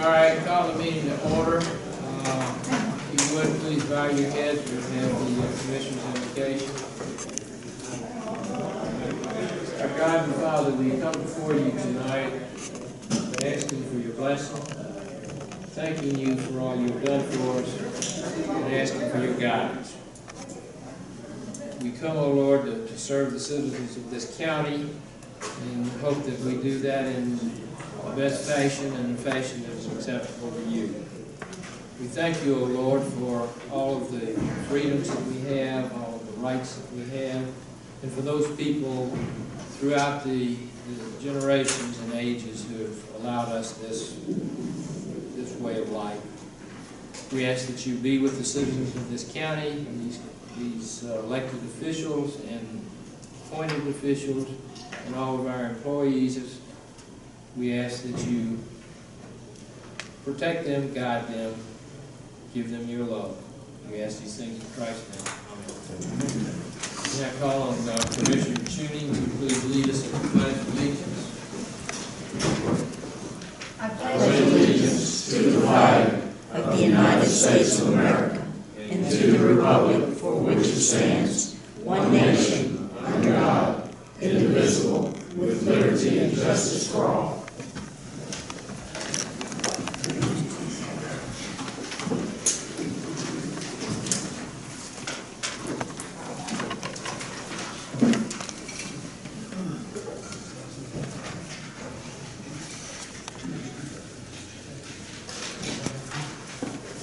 All right, call the meeting to order. If you would, please bow your heads. We have the commissioner's invocation. Our God and Father, we come before you tonight asking for your blessing, thanking you for all you've done for us, and asking for your guidance. We come, O Lord, to serve the citizens of this county, and hope that we do that in the best fashion and the fashion that is acceptable to you. We thank you, O Lord, for all of the freedoms that we have, all of the rights that we have, and for those people throughout the generations and ages who have allowed us this way of life. We ask that you be with the citizens of this county, and these elected officials and appointed officials, and all of our employees. We ask that you protect them, guide them, give them your love. We ask these things in Christ's name. Amen. Now call on Commissioner Tuning to please lead us in the pledge of allegiance. I pledge allegiance to the flag of the United States of America and to the republic for which it stands, one nation, under God, indivisible, with liberty and justice for all.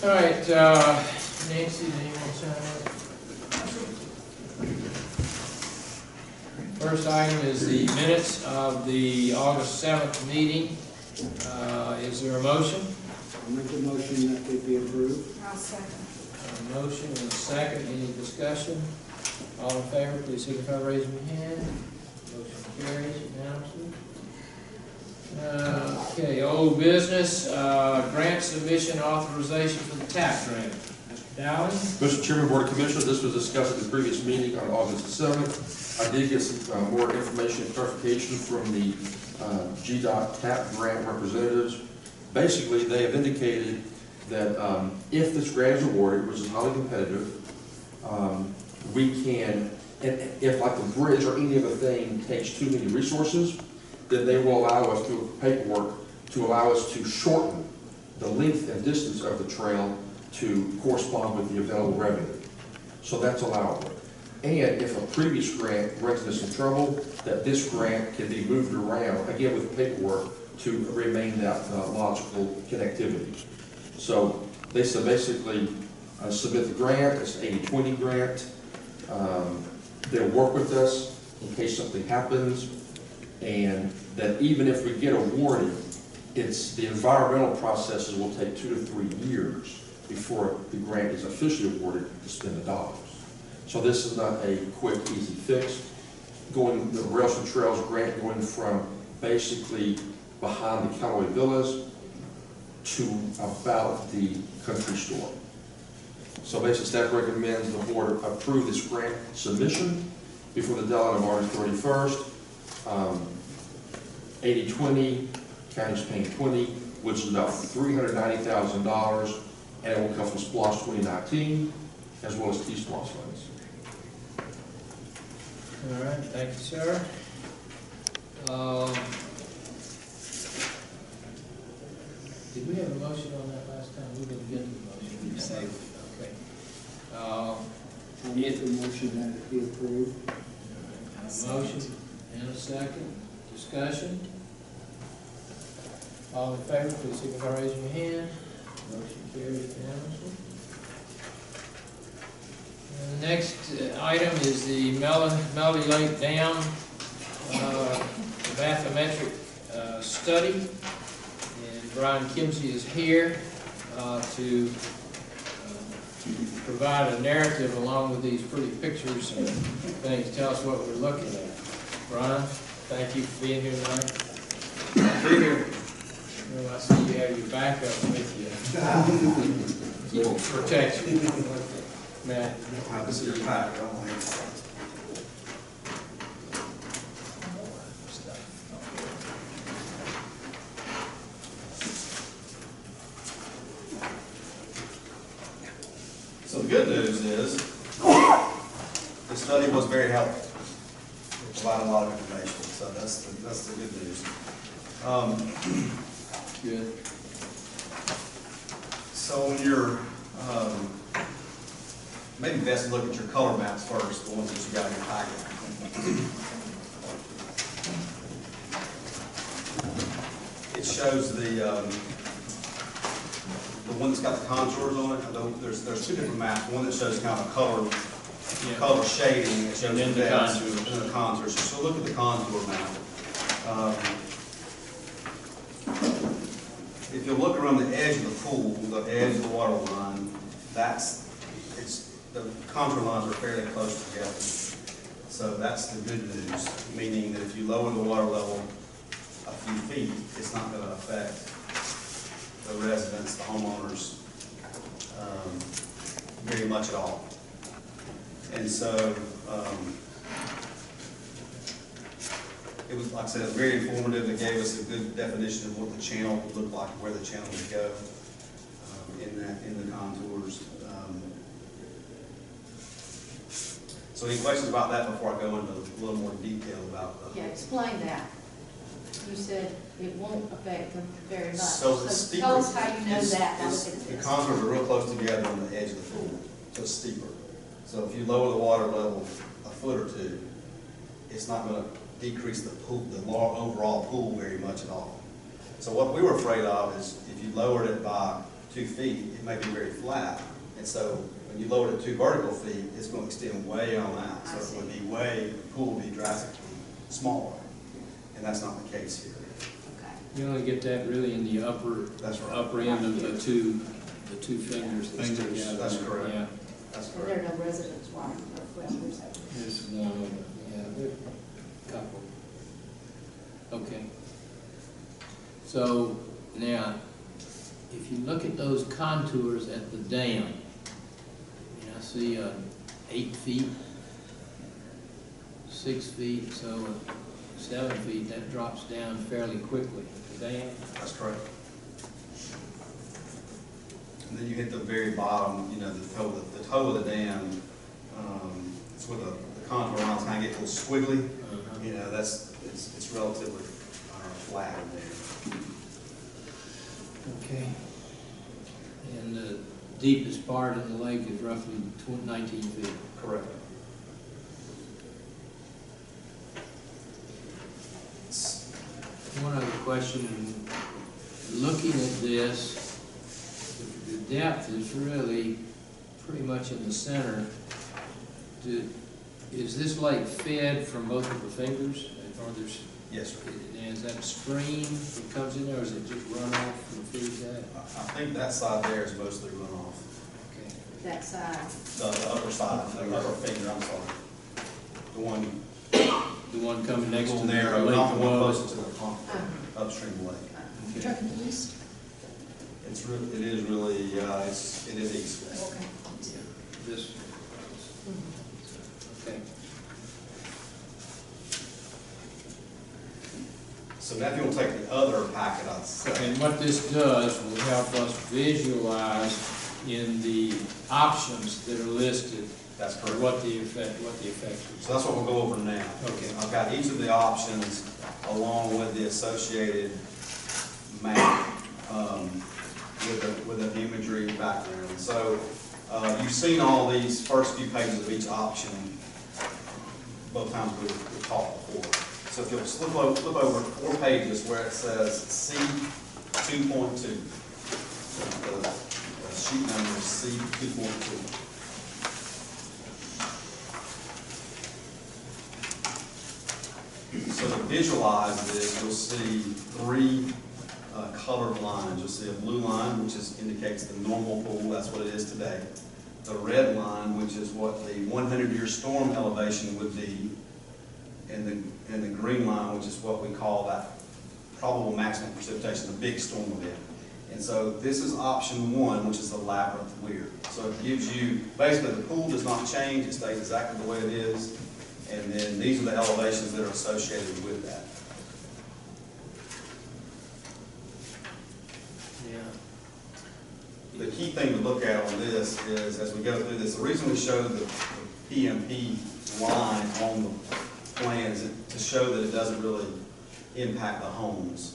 All right, Nancy, do you want to sign up? First item is the minutes of the August 7th meeting. Is there a motion? I'll make a motion that they be approved. I'll second. A motion and a second. Any discussion? All in favor, please signify by raising your hand. Motion carries unanimously. Okay, old business, grant submission authorization for the TAP grant. Mr. Dowling? Mr. Chairman, Board of Commissioners, this was discussed at the previous meeting on August the 7th. I did get some more information and clarification from the GDOT TAP grant representatives. Basically, they have indicated that if this grant is awarded, which is highly competitive, we can, and if like the bridge or any other thing takes too many resources, then they will allow us through paperwork to allow us to shorten the length and distance of the trail to correspond with the available revenue. So that's allowable. And if a previous grant brings us in trouble, that this grant can be moved around, again with paperwork, to remain that logical connectivity. So they said basically submit the grant, it's an 80-20 grant. They'll work with us in case something happens, and that even if we get awarded, it's the environmental processes will take 2 to 3 years before the grant is officially awarded to spend the dollars. So this is not a quick, easy fix. Going the Rails and Trails grant going from basically behind the Callaway Villas to about the country store. So basically staff recommends the board approve this grant submission before the deadline of August 31st. 80-20, county's paying 20, which is about $390,000, and it will come from SPLOST 2019 as well as T-SPLOST funds. All right, thank you, sir. Did we have a motion on that last time? We didn't get the motion. You saved. Okay. I'll make the motion that it be approved. Motion and a second. Discussion. All in favor, please signify by raising your hand. Motion carries unanimously. And the next item is the Melody Lake Dam bathymetric study. And Brian Kimsey is here to provide a narrative along with these pretty pictures and things. Tell us what we're looking at. Brian, thank you for being here tonight. Be here. Well, I see you have your backup with you. Protect you. Matt. Have this in your pack. I don't like it. the good news is, the study was very helpful. It provided a lot of information, so that's the good news. Good. So when you're, maybe best to look at your color maps first, the ones that you got in your packet. It shows the one that's got the contours on it. There's two different maps. One that shows kind of color shading. It shows And then the depths, contours. and then the contours. So look at the contour map. If you look around the edge of the pool, the edge of the water line, the contour lines are fairly close together. So that's the good news, meaning that if you lower the water level a few feet, it's not going to affect the residents, the homeowners, very much at all. And so, it was, like I said, it was very informative. It gave us a good definition of what the channel would look like, where the channel would go in the contours. So any questions about that before I go into a little more detail about the... Yeah, explain that. You said it won't affect them very much. So the steeper, tell us how you know that. Now look at the this. contours are real close together on the edge of the pool, so it's steeper. So if you lower the water level a foot or two, it's not going to decrease the pool, the overall pool very much at all. So what we were afraid of is if you lowered it by 2 feet, it may be very flat. And so when you lowered it 2 vertical feet, it's going to extend way on out. So it would be the pool would be drastically smaller. And that's not the case here. Okay. You only get that really in the upper end of the two fingers. that stick out. That's correct. Yeah. That's And correct. there are no residents, right? There's one, yeah, there are a couple. Okay. So now, if you look at those contours at the dam, I see 8 feet, 6 feet, so 7 feet, that drops down fairly quickly. The dam. That's correct. And then you hit the very bottom, the toe of the dam, it's where the contour lines kind of get a little squiggly. It's relatively flat in there. Okay. And the deepest part of the lake is roughly 19 feet. Correct. One other question, looking at this, the depth is really pretty much in the center. Is this lake fed from both of the fingers? Or there's, Yes, sir. is that a stream that comes in there, or is it just runoff from the feed that? I think that side there is mostly runoff. Okay. That side. The upper side, the upper finger, I'm sorry. The one The one coming next to the narrow, lake not the one above? closest to the pump, upstream lake. Okay. Turkey East? It is really, it is east. Okay. This, okay. So now if you want to take the other packet, I'd say. And what this does will help us visualize in the options that are listed That's or correct. what the effect is. So that's what we'll go over now. Okay. I've got each of the options along with the associated map with an imagery background. So you've seen all these first few pages of each option both times we've talked before. So if you'll flip over 4 pages where it says C2.2, the sheet number is C2.2. So to visualize this, you'll see 3 colored lines. You'll see a blue line, which indicates the normal pool, that's what it is today. The red line, which is what the 100-year storm elevation would be, and the green line, which is what we call that probable maximum precipitation, the big storm event. And so this is option 1, which is the labyrinth weir. So it gives you, basically the pool does not change, it stays exactly the way it is. And then these are the elevations that are associated with that. Yeah. The key thing to look at on this is, as we go through this, the reason we showed the PMP line on the plan is to show that it doesn't really impact the homes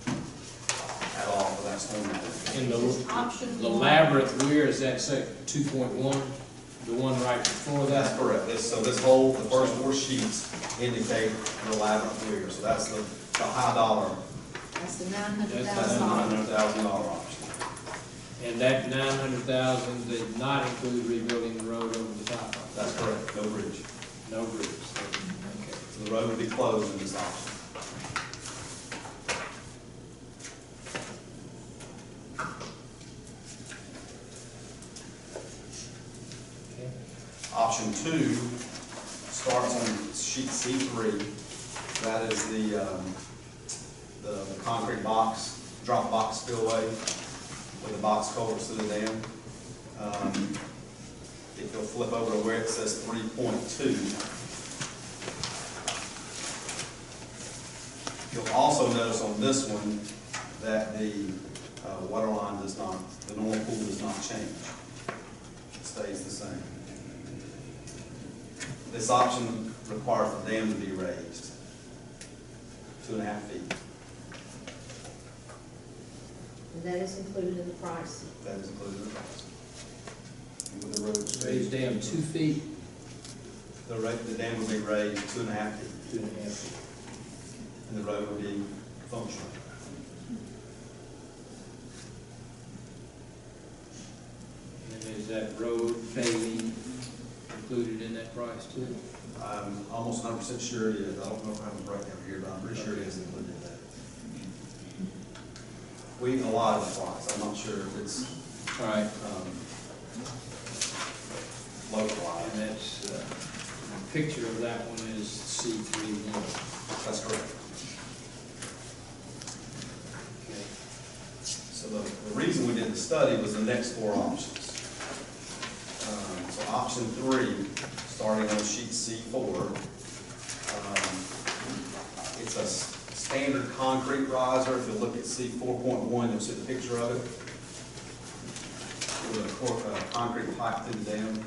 at all for that stormwater. In Option the one. labyrinth, where is that sec 2.1? The one right before That's that? correct. So this whole, the first 4 sheets indicate the labyrinth weir. So that's the high dollar, That's the That's $900,000. $900,000 option. And that 900,000 did not include rebuilding the road over the top of it? That's correct, no bridge. No roofs. Okay. So the road would be closed in this option. Okay. Option 2 starts on sheet C3. That is the concrete box, drop box spillway with the box culverts to the dam. If you'll flip over to where it says 3.2, you'll also notice on this one that the water line does not, the normal pool does not change. It stays the same. This option requires the dam to be raised 2.5 feet. And that is included in the price. That is included in the price. And with the road Raised dam 2 feet, the dam would be raised 2.5 feet, 2.5 feet. and the road would be functional. And is that road paving included in that price too? I'm almost 100% sure it is. I don't know if I have a breakdown here, but I'm pretty sure it is included in that. We allotted the price. I'm not sure if it's All right. localized. And that's, the picture of that one is C31. That's correct. Okay. So the reason we did the study was the next 4 options. So option 3, starting on sheet C4, it's a standard concrete riser. If you look at C4.1, you'll see the picture of it. With a concrete pipe through the dam.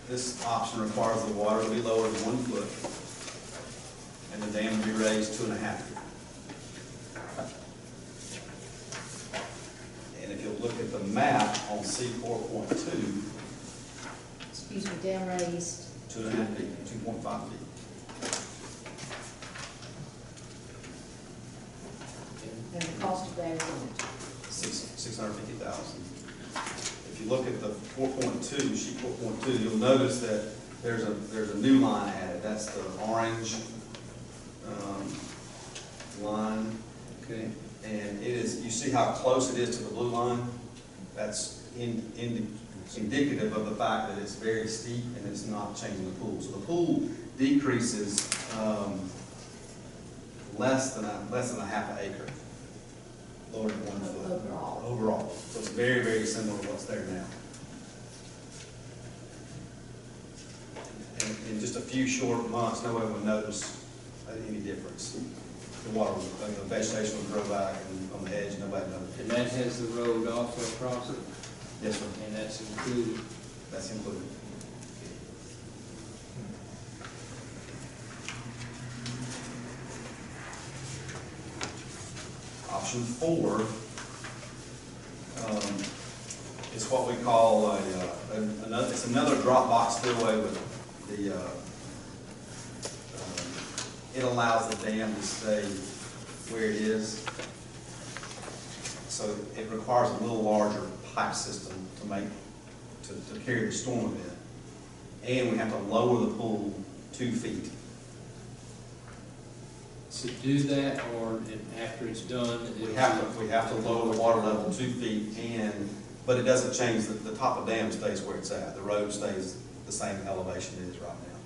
This option requires the water to be lowered 1 foot and the dam to be raised 2.5 feet. And if you look at the map on C4.2, Excuse me, dam raised. 2.5 feet, 2.5 feet. And the cost of that is on it. $650,000. If you look at the 4.2, sheet 4.2, you'll notice that there's a new line added. That's the orange line. Okay. And it is, you see how close it is to the blue line? That's indicative of the fact that it's very steep and it's not changing the pool. So the pool decreases less than a half an acre, lower than 1 foot. Overall. So it's very, very similar to what's there now. And in just a few short months, nobody will notice any difference. The water, the vegetation will grow back and on the edge, nobody will notice. And that has the road also across it, Yes, sir. and that's included. That's included. Option 4 is what we call it's another drop box spillway with the, it allows the dam to stay where it is. So it requires a little larger pipe system to carry the storm event. And we have to lower the pool 2 feet. To do that, or after it's done? We have to lower the water level 2 feet but it doesn't change, the top of the dam stays where it's at. The road stays the same elevation it is right now.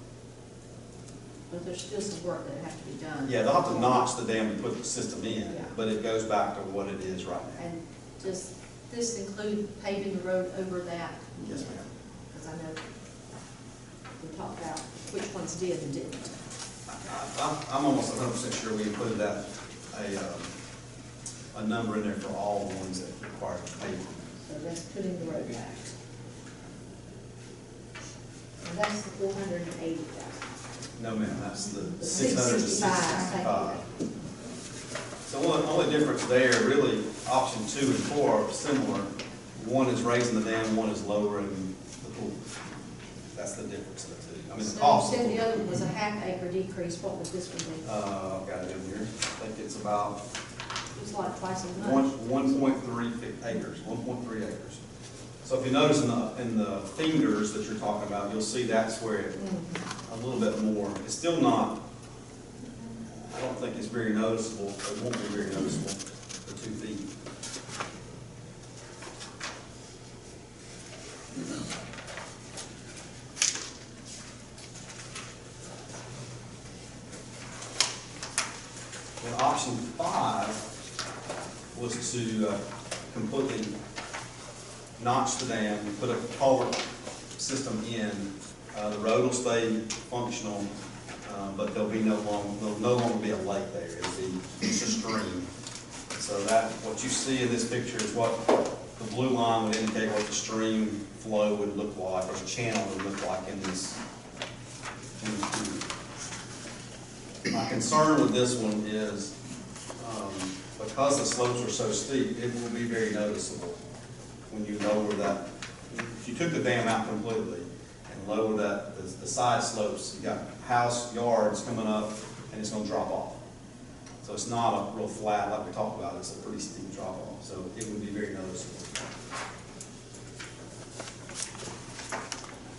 But there's still some work that has to be done. Yeah, they'll have to notch the dam to put the system in, Yeah. but it goes back to what it is right now. And does this include paving the road over that? Yes, ma'am. Because I know we talked about which ones did and didn't. I'm almost 100% sure we included that, a number in there for all the ones that require paving. So that's putting the road back. And that's the 480,000. No, ma'am, that's the The 600 to 665. 665. So only difference there, really, option 2 and 4 are similar. One is raising the dam, one is lowering the pool. That's the difference of the two. I mean, the So you cost. said the other one was a half-acre decrease, what would this one be? I've got it in here. I think it's about It's like twice as much. 1.3 acres, 1.3 acres. So if you notice in the fingers that you're talking about, you'll see that's where it, a little bit more. It's still not, I don't think it's very noticeable. It won't be very noticeable for 2 feet. And option 5 was to completely notch the dam, put a culvert system in. The road will stay functional, but there'll no longer be a lake there. It'll be just a stream. So that, what you see in this picture is what the blue line would indicate what the stream flow would look like, or the channel would look like in this. My concern with this one is, because the slopes are so steep, it will be very noticeable when you lower that. If you took the dam out completely and lower that, the side slopes, you got house yards coming up, and it's gonna drop off. So it's not a real flat like we talked about, it's a pretty steep drop off, so it would be very noticeable.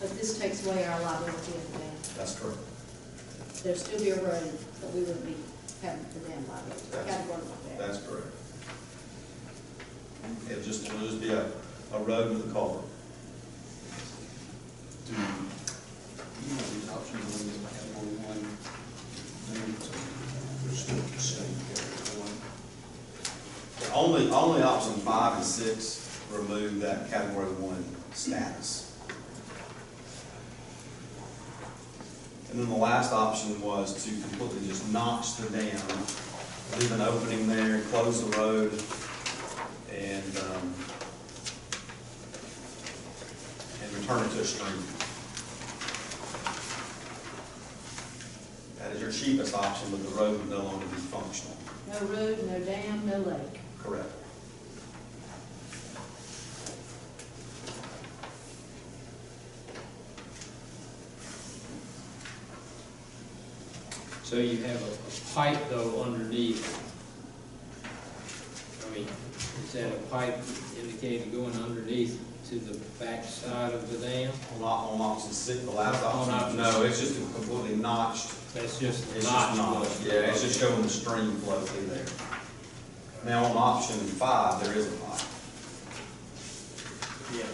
But this takes away our liability of the dam. That's correct. There'll still be a road, but we wouldn't be having the dam liability. That's- Category like that. That's correct. It'll just be a road with a culvert. Do you have these options on this category 1? Only option 5 and 6 remove that category 1 status. And then the last option was to completely just notch the dam, leave an opening there, close the road, and return it to a stream. That is your cheapest option, but the road would no longer be functional. No road, no dam, no lake. Correct. So you have a pipe though underneath. I mean, is that a pipe indicated going underneath to the back side of the dam? On option 6, the last On option, option no, it's just completely notched. That's just It's not. just notched, yeah, it's just showing the stream flow through there. Now, on option 5, there is a pipe. Yeah.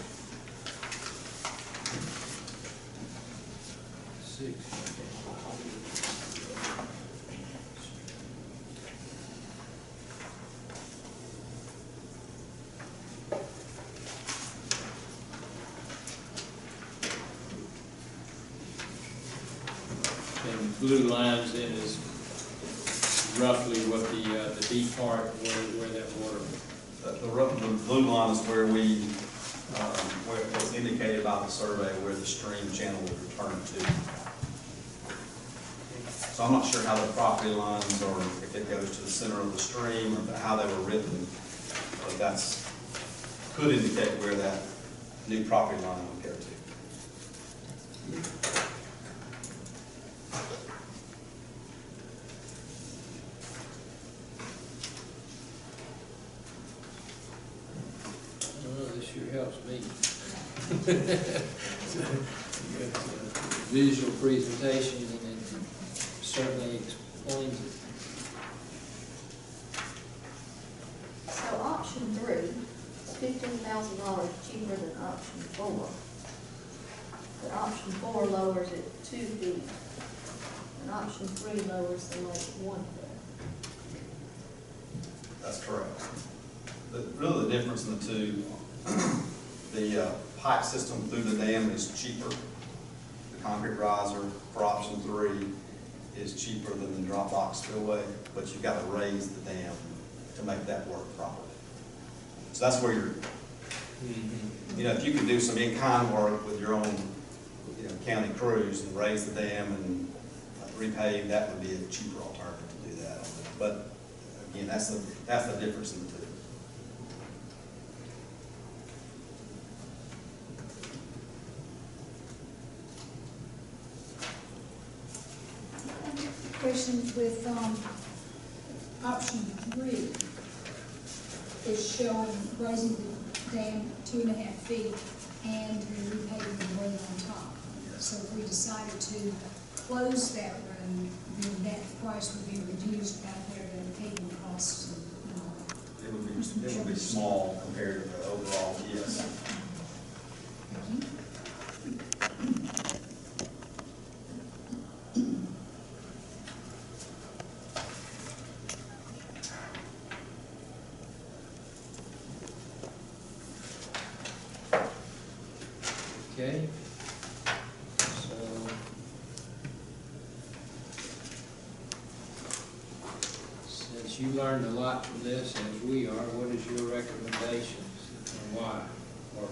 6. And blue lines in is roughly what the deep part, where that water. The blue line is where where it was indicated by the survey where the stream channel would return to. So I'm not sure how the property lines, or if it goes to the center of the stream, or how they were written, but that's, could indicate where that new property line would go to. This sure helps me. Visual presentation, and it certainly explains it. So option 3 is $15,000 cheaper than option 4. But option 4 lowers it 2 feet, and option 3 lowers the lake 1 foot. That's correct. Really the difference in the two, the pipe system through the dam is cheaper. The concrete riser for option 3 is cheaper than the drop box spillway, but you've got to raise the dam to make that work properly. So that's where you're, you know, if you could do some in-kind work with your own, you know, county crews and raise the dam and repave, that would be a cheaper alternative to do that. But again, that's the difference in the two. Question with option 3 is showing raising the dam 2.5 feet and repaving the road on top. So if we decided to close that road, then that price would be reduced out there to the paving costs. It would be small compared to the overall, yes. Thank you. Okay, so since you learned a lot from this, as we are, what is your recommendations and why? Or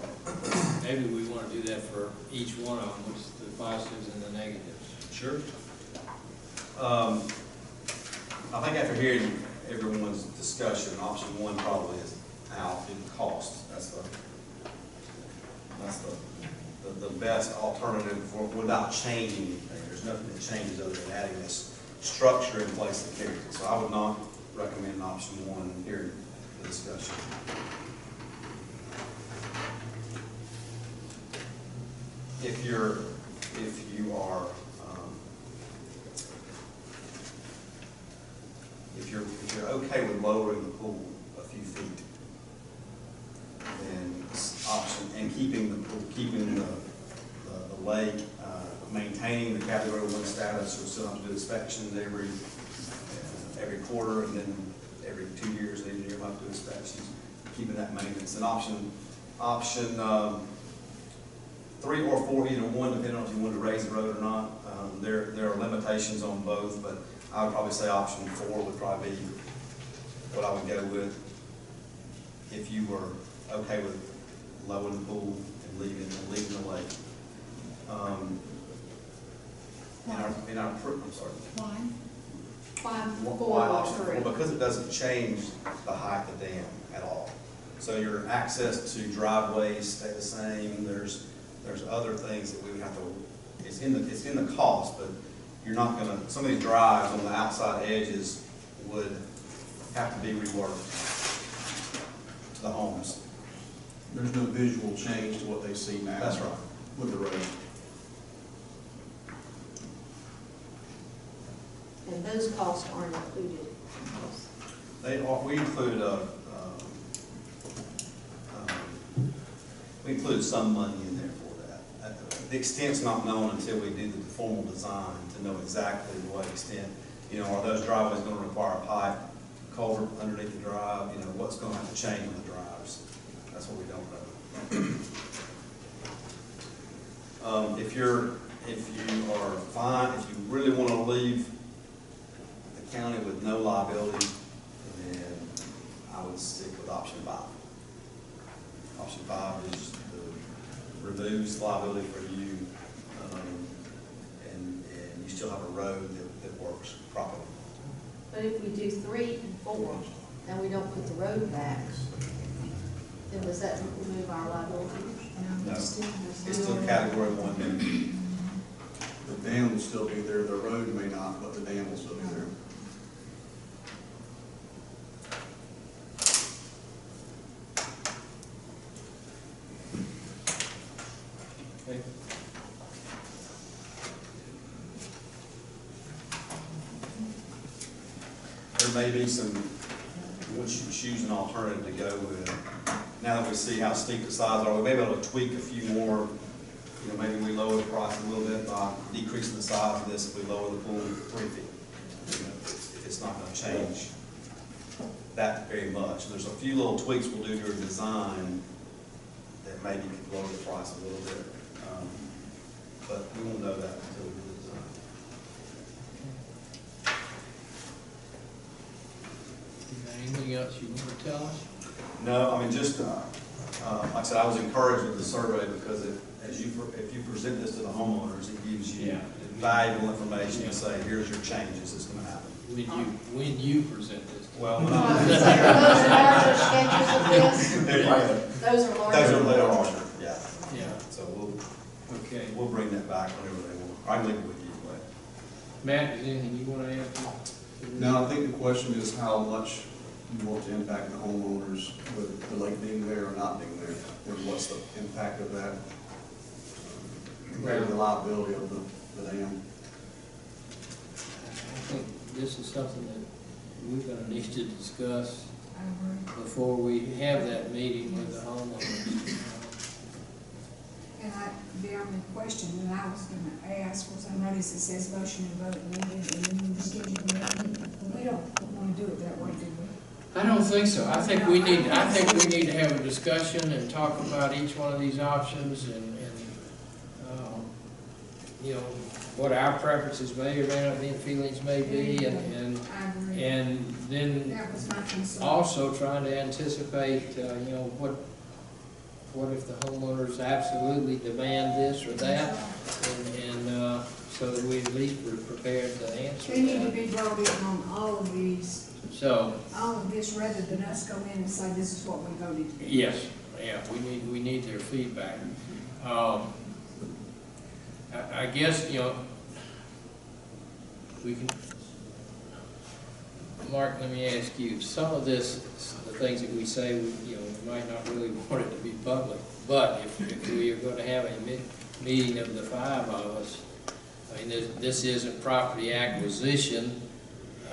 maybe we want to do that for each one of them, what's the positives and the negatives? Sure. I think after hearing everyone's discussion, option 1 probably is out in cost. That's the best alternative without changing anything. There's nothing that changes other than adding this structure in place that carries it. So I would not recommend option 1 here in the discussion. If you're okay with lowering the pool a few feet, then option and keeping the pool, keeping the lake, maintaining the category 1 status, you'll still have to do inspections every quarter, and then every 2 years, the engineer will have to do inspections, keeping that maintenance. And option 3 or 4, either one, depending on if you want to raise the road or not. There are limitations on both, but I would probably say option 4 would probably be what I would go with if you were okay with lowering the pool and leaving the lake. I'm sorry. Why? Why option 4? Well, because it doesn't change the height of the dam at all. So your access to driveways stay the same. There's other things that we would have to. It's in the cost, but you're not going to. Some of these drives on the outside edges would have to be reworked to the homes. There's no visual change to what they see now. That's right. With the road. And those costs aren't included. They are. We include some money in there for that. The extent's not known until we do the formal design to know exactly what extent. You know, are those driveways going to require a pipe, culvert underneath the drive? You know, what's going to have to change on the drives? That's what we don't know. If you are fine, if you really want to leave the county with no liability, then I would stick with option 5. Option 5 is removes liability for you, and you still have a road that works properly. But if we do 3 and 4, and we don't put the road back, then does that remove our liability? No, it's still category 1. The dam will still be there, the road may not, but the dam will still be there. Okay. There may be some, once you choose an alternative to go with, now that we see how steep the sides are, we may be able to tweak a few more. You know, maybe we lower the price a little bit by decreasing the size of this if we lower the pool 3 feet. You know, if it's not going to change that very much. There's a few little tweaks we'll do to your design that maybe could lower the price a little bit. But we won't know that until we do the design. Anything else you want to tell us? No, I mean, just, like I said, I was encouraged with the survey because if you present this to the homeowners, it gives you Yeah. valuable information to say, here's your changes that's gonna happen. When you present this. Well, when Those are I. larger sketches of this? Those Those are larger? are larger, yeah. Yeah, So okay. we'll bring that back whenever they want. I can leave it with you, but. Matt, is there anything you want to add to? Now, I think the question is how much you want to impact the homeowners with the lake being there or not being there, and what's the impact of that compared to the liability of the dam. I think this is something that we're gonna need to discuss before we have that meeting with the homeowners. And the only question that I was gonna ask was, I noticed it says motion and vote needed, and then you schedule the meeting. We don't wanna do it that way, do we? I don't think so. I think we need to have a discussion and talk about each one of these options and you know, what our preferences may or may not be, and feelings may be, and I agree. and then That was my concern. also trying to anticipate, you know, what if the homeowners absolutely demand this or that, and so that we at least were prepared to answer They need to that. be brought in on all of these, So, all of this, rather than us go in and say, this is what we voted. yes, yeah, we need their feedback. I guess, you know, we can, Mark, let me ask you, some of this, the things that we say, you know, we might not really want it to be public, but if we are going to have a meeting of the five of us, I mean, this isn't property acquisition,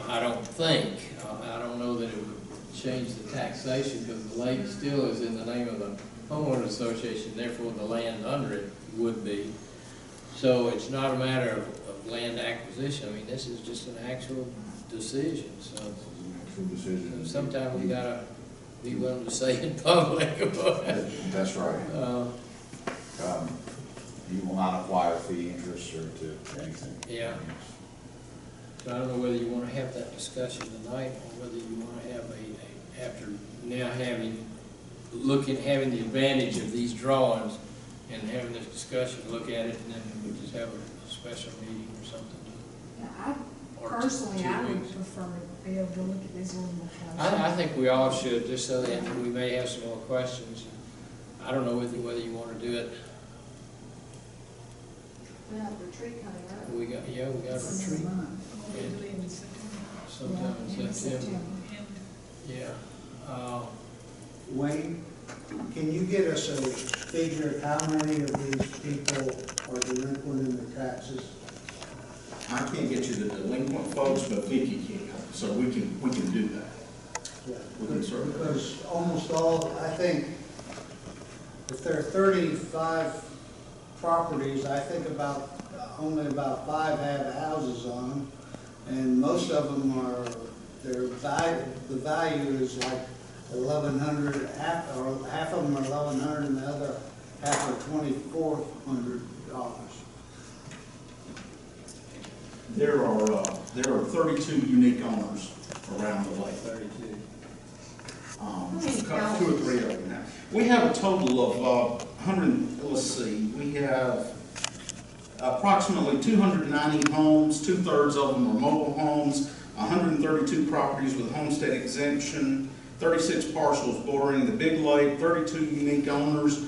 I don't think. I don't know that it would change the taxation, because the lake still is in the name of the homeowner association, therefore the land under it would be. So it's not a matter of land acquisition. I mean, this is just an actual decision, so. Actual decision. Sometimes we gotta be willing to say in public. That's right. You will not apply a fee, interest, or to anything. Yeah. So I don't know whether you wanna have that discussion tonight, or whether you wanna have after now having the advantage of these drawings and having this discussion, look at it, and then we just have a special meeting or something. Yeah, Or personally, 2 I would weeks. prefer to be able to look at this a little more closely. I think we all should, just so that we may have some more questions. I don't know whether you wanna do it. We have a retreat coming up. We got a It's retreat in a month. We'll do it in September. sometime Yeah, in September. Yeah. Wayne, can you get us a figure of how many of these people are delinquent in their taxes? I can't get you the delinquent folks, but Vicky can, so we can do that. Yeah, We can certainly- because almost all, I think, if there are 35 properties, I think only about 5 have houses on them, and most of them are, the value is like $1,100, half of them are $1,100, and the other half are $2,400. There are 32 unique owners around the lake. 32. Two or three of them now. We have a total of 100, let's see, we have approximately 290 homes, 2/3 of them are mobile homes, 132 properties with homestead exemption, 36 parcels bordering the big lake, 32 unique owners.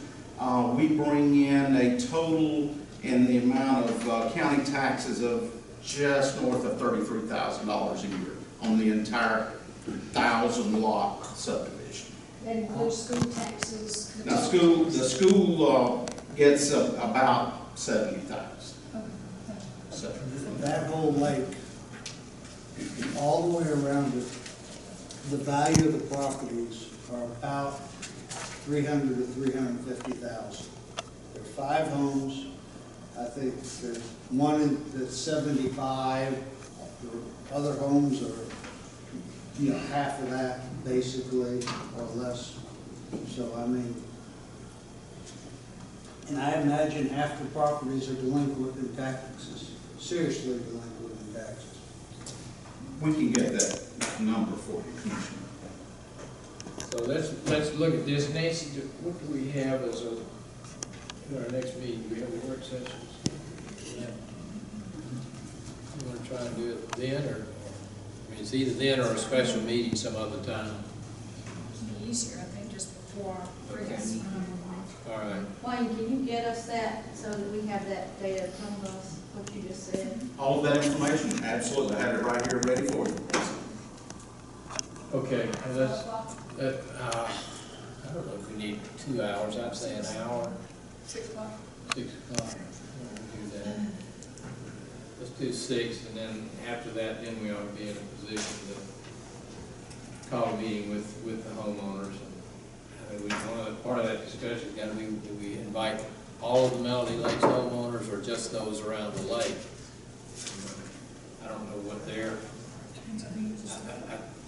We bring in a total in the amount of county taxes of just north of $33,000 a year on the entire 1,000 lot subdivision. That includes school taxes. Now, the school gets about 70,000. So, That whole lake, all the way around it, the value of the properties are about $300,000 to $350,000. There are 5 homes. I think there's one that's 75. The other homes are, half of that basically, or less. So, I mean, and I imagine half the properties are delinquent in taxes, seriously delinquent in taxes. we can get that exact number for you, Commissioner. So let's look at this. Nancy, what do we have as a, in our next meeting? Do we have a work session? Yeah. You want to try and do it then, or, I mean, it's either then or a special meeting some other time. Easier, I think, just before Christmas. All right. Wayne, can you get us that so that we have that data from us, what you just said? All of that information, absolutely, I had it right here ready for you. Okay, and I don't know if we need 2 hours. I'd say an hour. 6 o'clock. 6 o'clock. We'll do that. Let's do 6, and then after that, then we ought to be in a position to call a meeting with the homeowners. Part of that discussion has got to be, do we invite all of the Melody Lakes homeowners or just those around the lake? I don't know what they're,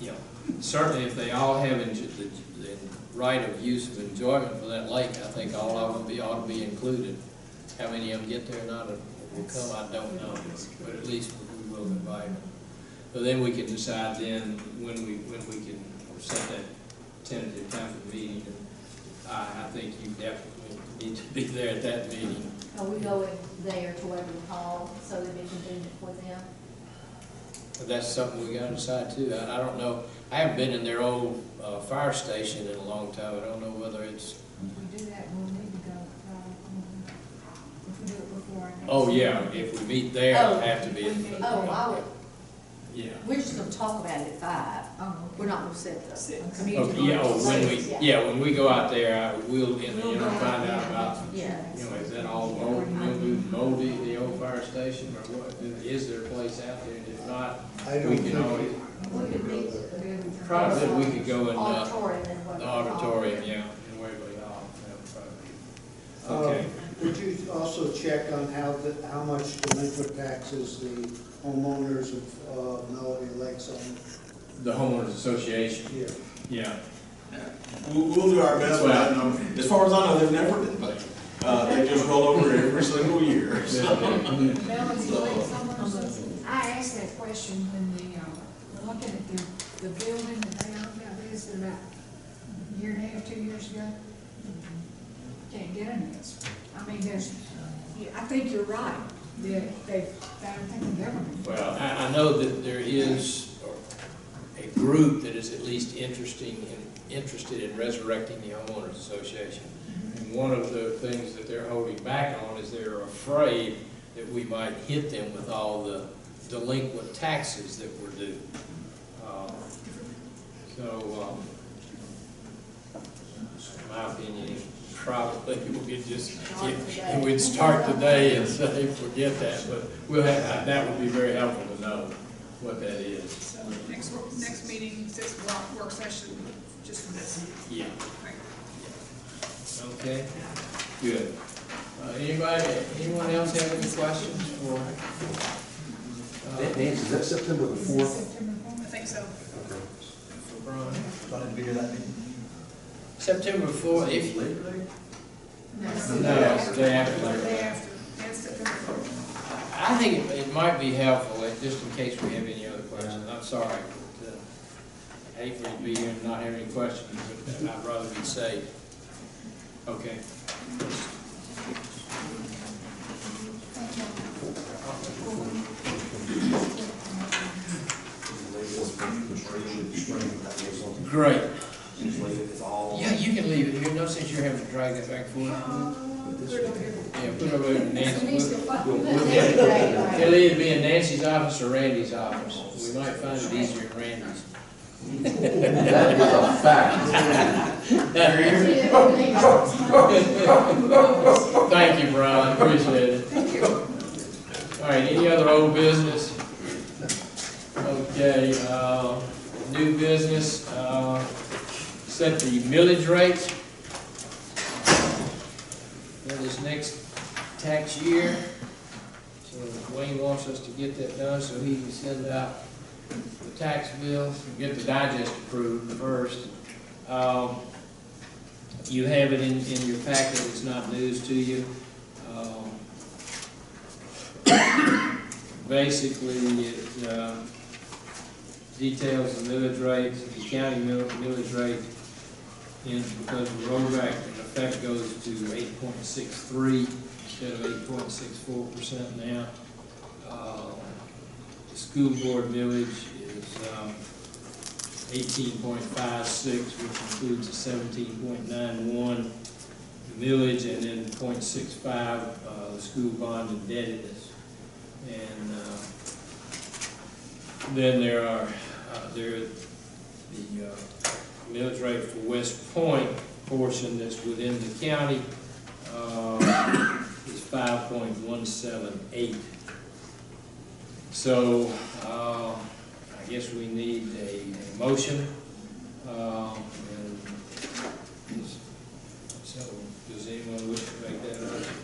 you know, certainly if they all have the right of use of enjoyment for that lake, I think all of them ought to be included. How many of them get there or not will come, I don't know, but at least we will invite them. So then we can decide then when we can set that tentative time for the meeting. And I think you definitely need to be there at that meeting. Are we going there to Waverly Hall so that it's convenient for them? But that's something we gotta decide too. I don't know, I haven't been in their old fire station in a long time. I don't know whether it's. If we do that, we'll need to go, if we do it before our next. Oh, yeah, if we meet there, it'll have to be. Oh, I would, Yeah. we're just gonna talk about it at 5. Oh, We're not gonna set the community. Okay, yeah, when we go out there, we'll, find out about, Yeah. is that all moldy, the old fire station, or what? Is there a place out there? And if not, I don't we think can always, We could meet. probably we could go in Auditorium and the Waverly auditorium, Hall. yeah, in Waverly Hall. That would probably be. Okay. Would you also check on how much delinquent taxes the homeowners of Melody Lakes on? The homeowners association, Yeah. yeah. We'll do our best with that number. As far as I know, they've never been paid. They just roll over every single year. I asked that question when looking at the building that they owned out there, it's about a year and a half, 2 years ago. Can't get an answer. I mean, I think you're right, that I think the government. Well, I know that there is a group that is at least interested in resurrecting the homeowners association. And one of the things that they're holding back on is they're afraid that we might hit them with all the delinquent taxes that were due. In my opinion, probably we'd start today and say forget that, but we'll have, that would be very helpful to know what that is. So next meeting, this work session, just for this. Yeah. Okay, good. Anyone else have any questions for? Nancy, is that September the 4th? September 4th? I think so. For Brian? Thought I'd be here that meeting. September 4th, if you. Labor Day? No, it's the day after Labor The Day. day after, that's September 4th. I think it might be helpful, just in case we have any other questions. I'm sorry, but I hate for you to be here and not have any questions, but I'd rather be safe. Okay. Great. Yeah, you can leave it here. No sense you're having to drag that back and forth. Yeah, put it over there in Nancy's. It'll either be in Nancy's office or Randy's office. We might find it easier in Randy's. That is a fact. Thank you, Brian. Appreciate it. All right, any other old business? Okay, new business, set the millage rate for this next tax year. So Wayne wants us to get that done so he can send out the tax bills and get the digest approved first. You have it in your packet, it's not news to you. Basically, details the millage rate, the county millage rate, and because the rollback in effect goes to 8.63 instead of 8.64% now. The school board millage is 18.56, which includes a 17.91 millage and then 0.65 the school bond indebtedness. And then there are the millage rate for West Point portion that's within the county is 5.178. So I guess we need a motion. So does anyone wish to make that motion?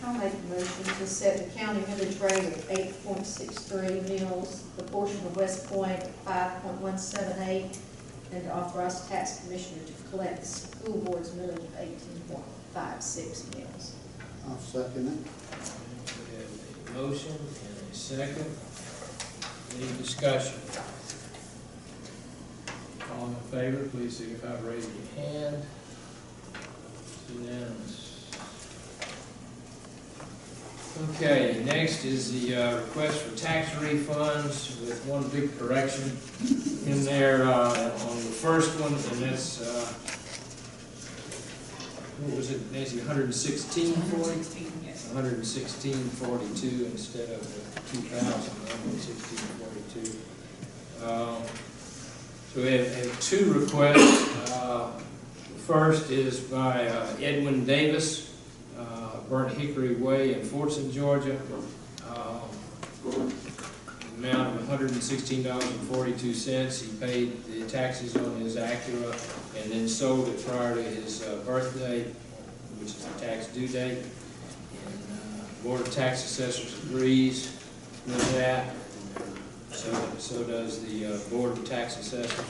I'll make a motion to set the county millage rate of 8.63 mils, the portion of West Point at 5.178, and to authorize the tax commissioner to collect the school board's millage of 18.56 mils. I'll second it. We have a motion and a second. Any discussion? All in favor, please signify by raising your hand. It's unanimous. Okay, next is the request for tax refunds with one big correction in there on the first one, and that's, what was it, Nancy, 116.40? 116.42 instead of 116.42. So we have two requests. The first is by Edwin Davis, Burnt Hickory Way in Fortson, Georgia. Amount of $116.42. He paid the taxes on his Acura and then sold it prior to his birthday, which is the tax due date. And the Board of Tax Assessors agrees with that. So does the Board of Tax Assessors.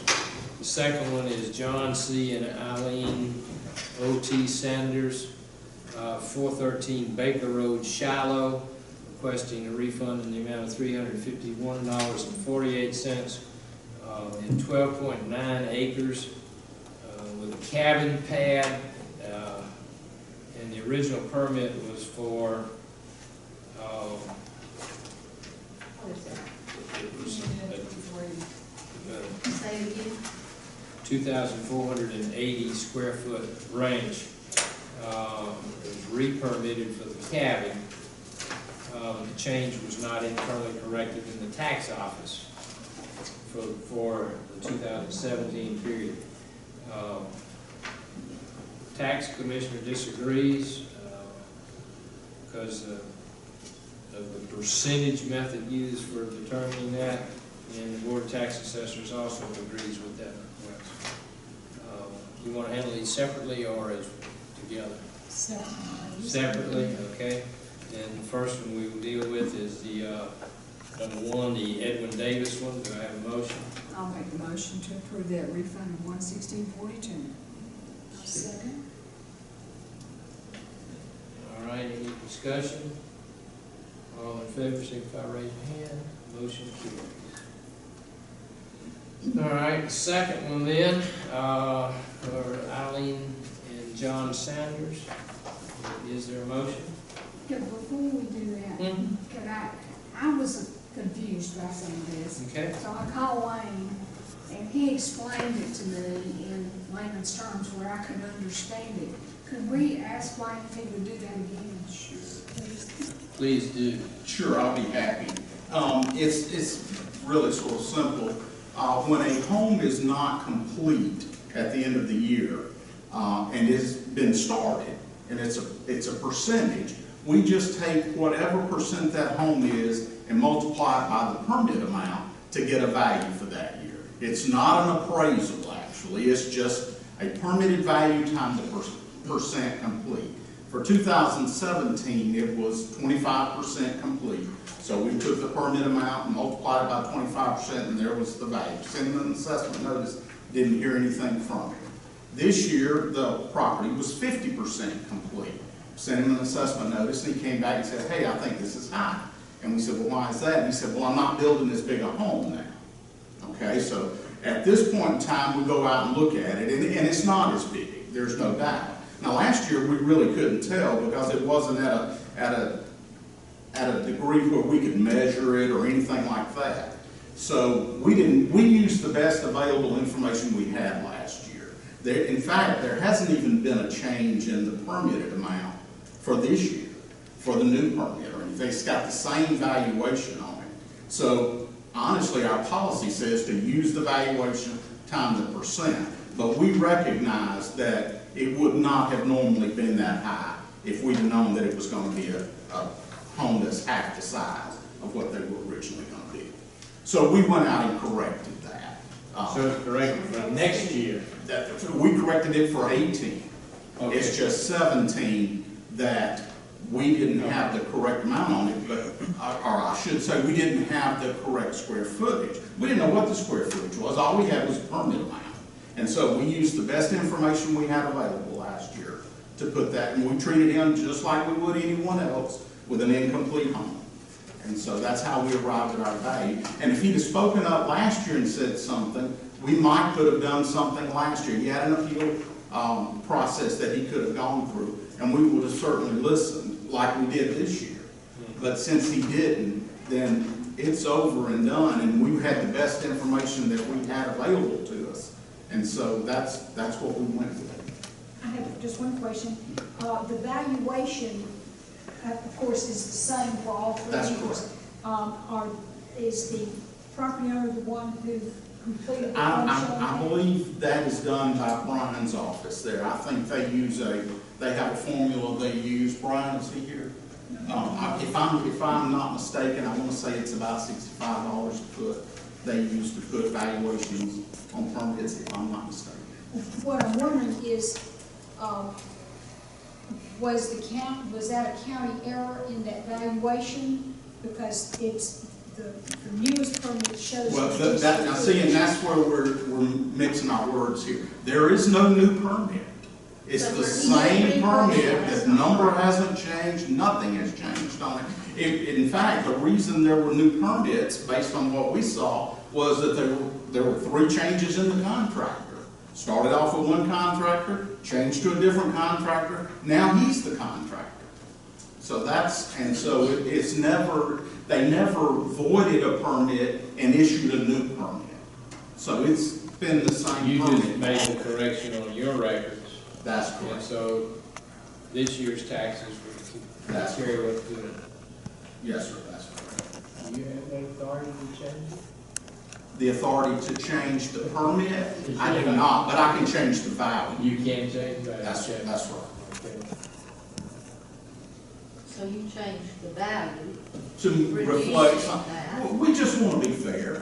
The second one is John C. and Eileen O.T. Sanders, 413 Baker Road, Shiloh, requesting a refund in the amount of $351.48 in 12.9 acres with a cabin pad. And the original permit was for Say it again. 2,480 square foot ranch. It was re-permitted for the cabin. The change was not internally corrected in the tax office for the 2017 period. Tax commissioner disagrees because of the percentage method used for determining that, and the Board of Tax Assessors also agrees with that request. You want to handle these separately or as together? Separately, okay. And the first one we will deal with is the number one, the Edwin Davis one. Do I have a motion? I'll make the motion to approve that refund of $116.42. Second. All right, any discussion? All in favor, signify by raising your hand. Motion carries. All right, the second one then, for Eileen and John Sanders. Is there a motion? Yeah, before we do that, could I was confused by some of this. Okay. So I called Wayne, and he explained it to me in layman's terms where I could understand it. Could we ask Wayne if he would do that again? Sure. Please do. Sure, I'll be happy. It's really sort of simple. When a home is not complete at the end of the year and has been started, and it's a percentage, we just take whatever percent that home is and multiply it by the permit amount to get a value for that year. It's not an appraisal, actually. It's just a permitted value times the percent complete. For 2017, it was 25% complete. So we took the permit amount and multiplied it by 25%, and there was the value. Sent him an assessment notice, didn't hear anything from him. This year, the property was 50% complete. Sent him an assessment notice, and he came back and said, hey, I think this is high. And we said, well, why is that? And he said, well, I'm not building this big a home now. Okay, so at this point in time, we go out and look at it, and it's not as big, there's no doubt. Now, last year, we really couldn't tell because it wasn't at a degree where we could measure it or anything like that. So we used the best available information we had last year. In fact, there hasn't even been a change in the permitted amount for this year, for the new permit or anything. It's got the same valuation on it. So honestly, our policy says to use the valuation times the percent, but we recognize that it would not have normally been that high if we'd have known that it was going to be a home that's half the size of what they were originally going to be. So we went out and corrected that. So it's corrected for next year. We corrected it for 18. Okay. It's just 17 that we didn't have the correct amount on it, but, or I should say, we didn't have the correct square footage. We didn't know what the square footage was. All we had was a permit amount. And so we used the best information we had available last year to put that, and we treated him just like we would anyone else with an incomplete home. And so that's how we arrived at our value. And if he'd have spoken up last year and said something, we might could have done something last year. He had an appeal process that he could have gone through, and we would have certainly listened like we did this year. But since he didn't, then it's over and done, and we had the best information that we had available to us. And so that's what we went with. I have just one question. The valuation, of course, is the same for all three. That's units. Is the property owner the one who completed the I believe that is done by Brian's office there. I think they have a formula they use. Brian, is he here? If I'm not mistaken, I want to say it's about $65 a foot they use to put valuations on permits, if I'm not mistaken. What I'm wondering is, was that a county error in that valuation? Because it's the newest permit shows. Well, now see, and that's where we're mixing our words here. There is no new permit. It's the same permit. The number hasn't changed. Nothing has changed on it. In fact, the reason there were new permits, based on what we saw, was that there were 3 changes in the contractor. Started off with one contractor, changed to a different contractor. Now he's the contractor. So they never voided a permit and issued a new permit. So it's been the same You permit. just made the correction on your records. That's And correct. so this year's taxes would carry what's good. Yes, sir, that's correct. Do you have that authority to change it? The authority to change the permit, I do not, but I can change the value. You can't change that. That's right. Okay. So you changed the value. To reflect Reducing something. that. We just want to be fair.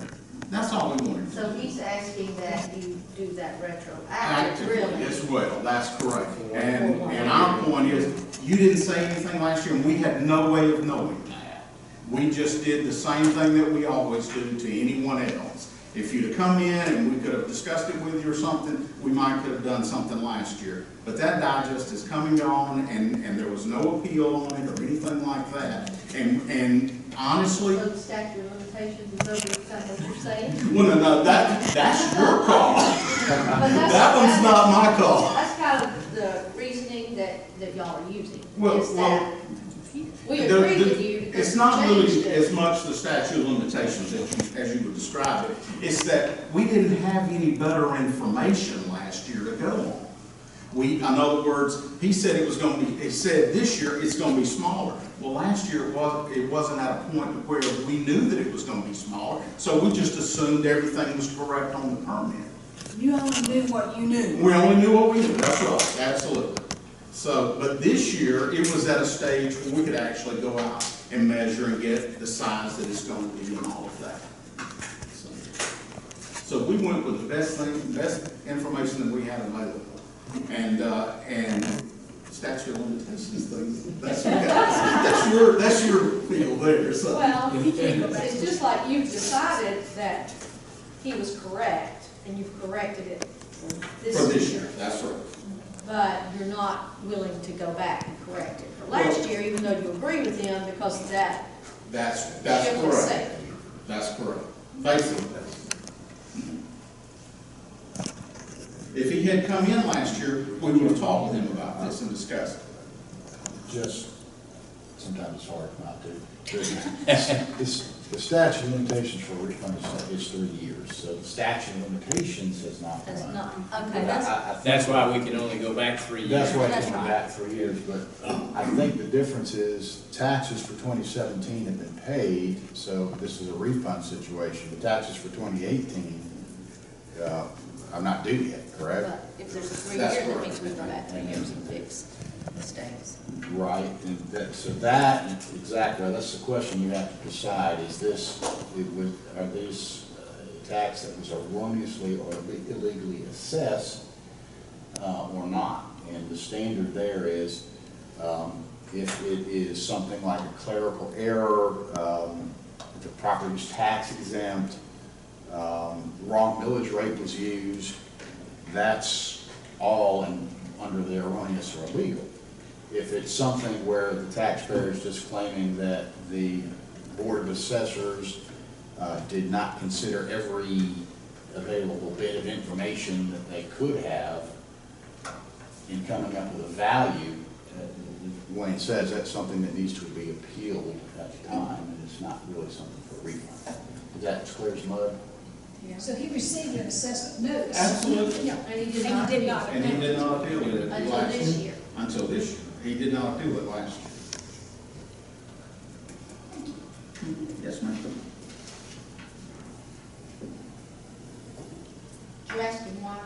That's all we want to do. So he's asking that you do that retroactive, Actively really. as well, that's correct. And our point is, you didn't say anything last year, and we had no way of knowing that. We just did the same thing that we always do to anyone else. If you'd have come in and we could have discussed it with you or something, we might could have done something last year. But that digest is coming on, and there was no appeal on it or anything like that. And honestly, So the statute of limitations is over, is that what you're saying? well, no, that's your call. But That one's not my call. That's kind of the reasoning that y'all are using, Well, is that we The- agree the- with you. because It's not you really changed it. as much the statute of limitations as you would describe it. It's that we didn't have any better information last year to go on. In other words, he said he said this year it's going to be smaller. Well, last year it wasn't at a point where we knew that it was going to be smaller, so we just assumed everything was correct on the permit. You only knew what you knew. We only knew what we knew, that's right, absolutely. So, but this year, it was at a stage where we could actually go out and measure and get the size that it's going to be and all of that. So we went with the best information that we had available. And statute of limitations things, that's your field there, so. Well, it's just like you've decided that he was correct, and you've corrected it for For this year, that's right. but you're not willing to go back and correct it for last year, even though you agree with him because of that. That's ship was correct. sailed. That's correct. Basically, If he had come in last year, we would have talked with him about this and discussed it. Just, sometimes it's hard not to. The statute of limitations for a refund is 3 years, so the statute of limitations has not That's run. not, But okay, that's, I think- That's why we can only go back 3 years. That's why That's it's going right. back 3 years, but I think the difference is taxes for 2017 have been paid, so this is a refund situation. The taxes for 2018 are not due yet, correct? but if there's a 3 That's year, that correct. means we go back 3 years and fix mistakes. Right, and that, so that, exactly, that's the question you have to decide, is this, are these tax that was erroneously or illegally assessed, or not? And the standard there is, if it is something like a clerical error, if the property was tax exempt, wrong millage rate was used, that's all under the erroneous or illegal. If it's something where the taxpayer is just claiming that the Board of Assessors did not consider every available bit of information that they could have in coming up with a value, Wayne says that's something that needs to be appealed at the time, and it's not really something for refund. Is that clear as mud? So he received an assessment notice. Absolutely. Yeah. And he did And not. he did not. And he did not appeal it Until last this year. year. Until this year. He did not appeal it last year. Yes, ma'am. Did you ask him why?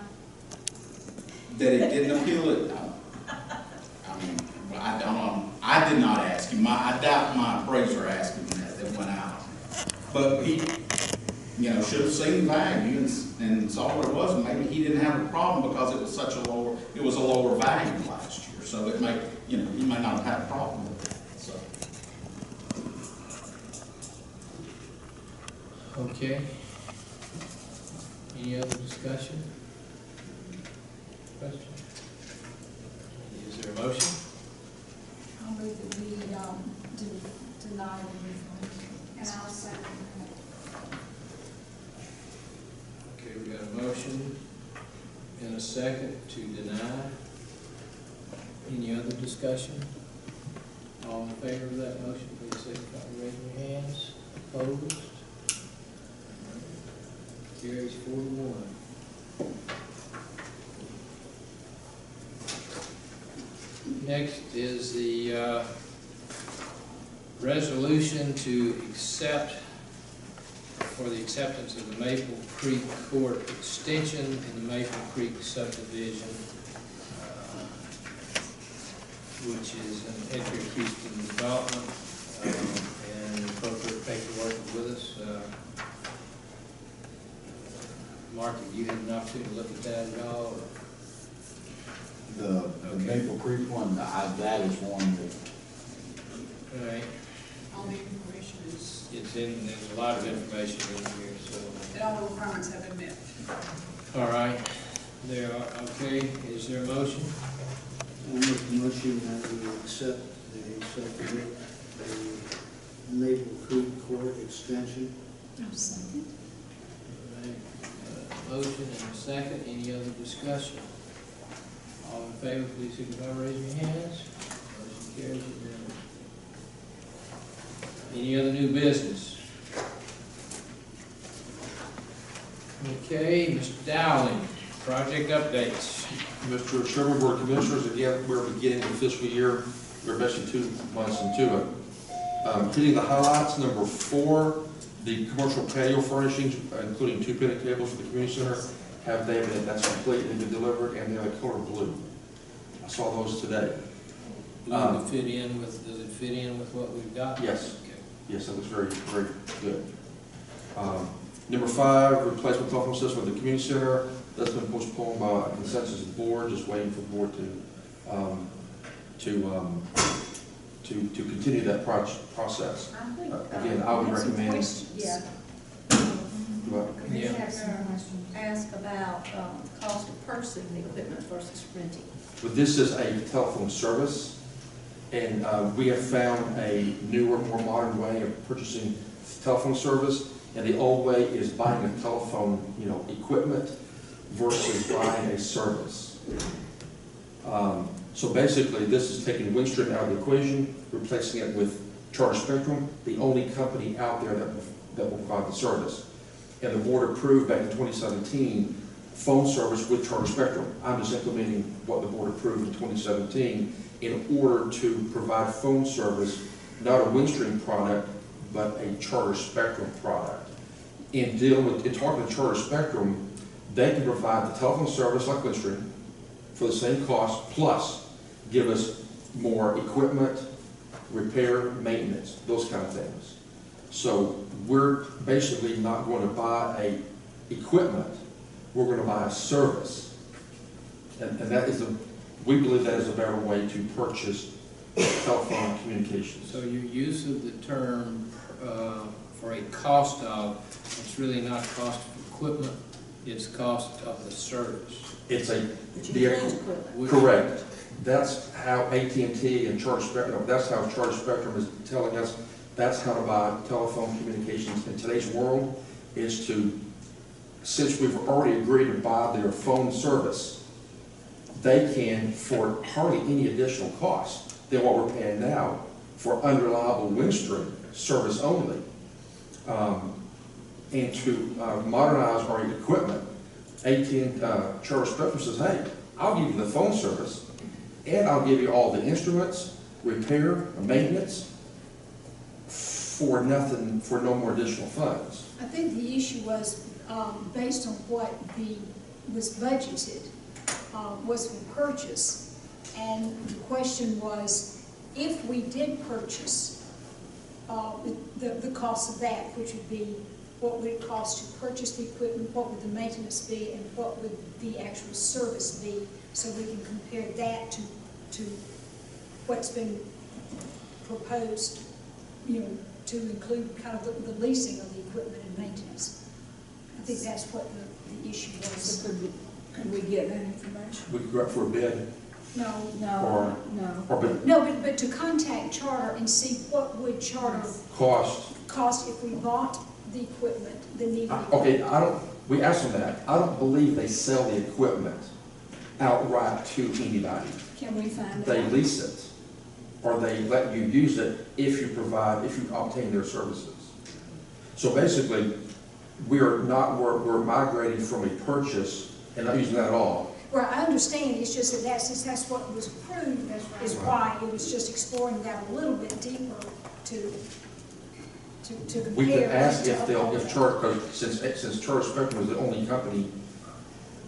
That he didn't appeal it? I mean, I don't know. I did not ask him. I doubt my appraiser asked him that went out. But he, should have seen value and saw what it was, and maybe he didn't have a problem because it was such a lower value last year. So it may, he may not have had a problem with it, so. Okay. Any other discussion? Question? Is there a motion? I'll move that we, deny the refund. And I'll second that. Okay, we got a motion and a second to deny. Any other discussion? All in favor of that motion, please signify by raising your hands. Opposed? Carries 4-1. Next is the resolution to accept, for the acceptance of the Maple Creek Court extension in the Maple Creek subdivision, which is an entry of Houston development, and appropriate paperwork is with us. Mark, have you had an opportunity to look at that at all? Or? The Okay. Maple Creek one, that is one that, All right, All the information is, there's a lot of information in here, so. that all the requirements have been met. All right, there are, okay, is there a motion? I'll make a motion that we accept the Maple Creek Court extension. I'll second. All right, motion and a second, any other discussion? All in favor, please signify by raising your hands. Motion carries unanimously. Any other new business? Okay, Mr. Dowling, project updates. Mr. Chairman, Board of Commissioners, again, we're beginning the fiscal year. We're basically 2 months into it. Hitting the highlights, number 4, the commercial patio furnishings, including 2 picnic tables for the community center, that's completely been delivered, and they're the color blue. I saw those today. Does it fit in with what we've got? Yes. Okay. Yes, that looks very, very good. Number 5, replacement telephone system at the community center. That's been postponed by consensus of the board, just waiting for the board to continue that process. Again, I would recommend. Yeah. Well, We Yeah. have some questions. Ask about cost of purchasing the equipment versus renting. But this is a telephone service, and we have found a newer, more modern way of purchasing telephone service. And the old way is buying a telephone, equipment versus buying a service. So basically, this is taking Windstream out of the equation, replacing it with Charter Spectrum, the only company out there that will provide the service. And the board approved back in 2017 phone service with Charter Spectrum. I'm just implementing what the board approved in 2017 in order to provide phone service, not a Windstream product, but a Charter Spectrum product. In talking to Charter Spectrum, they can provide the telephone service like Windstream for the same cost, plus give us more equipment, repair, maintenance, those kind of things. So we're basically not going to buy equipment, we're going to buy a service. And that is we believe that is a better way to purchase telephone communications. So your use of the term for a cost of, it's really not cost of equipment, it's cost of the service. It's But you use equipment. correct. That's how AT&T and Charter Spectrum, that's how Charter Spectrum is telling us that's how to buy telephone communications in today's world, is to, since we've already agreed to buy their phone service, they can, for hardly any additional cost than what we're paying now for unreliable Windstream service only, and to modernize our equipment. Charter Spectrum says, hey, I'll give you the phone service, and I'll give you all the instruments, repair, maintenance, for nothing, for no more additional funds. I think the issue was, based on what was budgeted, was for purchase. And the question was, if we did purchase, the cost of that, which would be what would it cost to purchase the equipment, what would the maintenance be, and what would the actual service be, so we can compare that to what's been proposed, to include kind of the leasing of the equipment and maintenance. I think that's what the issue was. So could we get that information? We could go out for a bid, No. No, no. No, but to contact Charter and see what would Charter cost if we bought the equipment, the needed equipment. Okay, we asked them that. I don't believe they sell the equipment outright to anybody. Can we find out? They lease it, or they let you use it if you obtain their services. So basically, we're migrating from a purchase and not using that at all. Well, I understand, it's just that since that's what was approved, is why it was just exploring that a little bit deeper to compare. We could ask to if Charter, since Charter Spectrum is the only company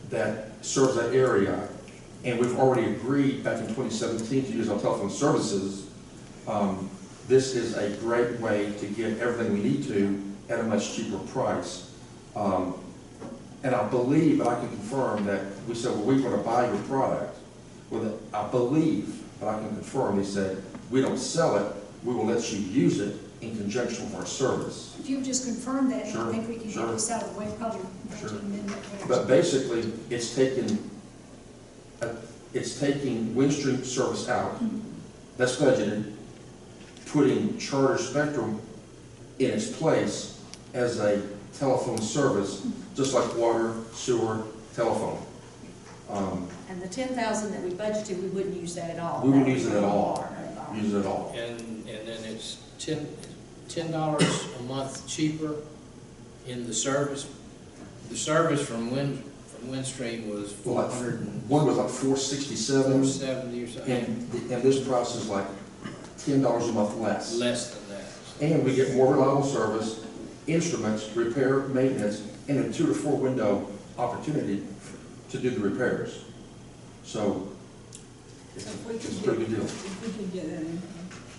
that serves that area, and we've already agreed back in 2017 to use our telephone services, this is a great way to get everything we need to at a much cheaper price. And I believe, but I can confirm, that we said, well, we want to buy your product. Well, I believe, but I can confirm, they said, we don't sell it, we will let you use it in conjunction with our service. If you just confirm that, Sure, I think we can sure. get this out of the way, probably Sure. amendment. But basically, it's taking Windstream service out, that's budgeted, putting Charter Spectrum in its place as a telephone service, just like water, sewer, telephone. And the 10,000 that we budgeted, we wouldn't use that at all. We wouldn't use it at all. Use it at all. And then it's $10 a month cheaper in the service. The service from Windstream was Well, $470 one was like $467, or something. and this price is like $10 a month less. Less than that. And we get more reliable service, instruments, repair, maintenance, and a 2 to 4 window opportunity to do the repairs. So it's a pretty good deal. If we could get that information.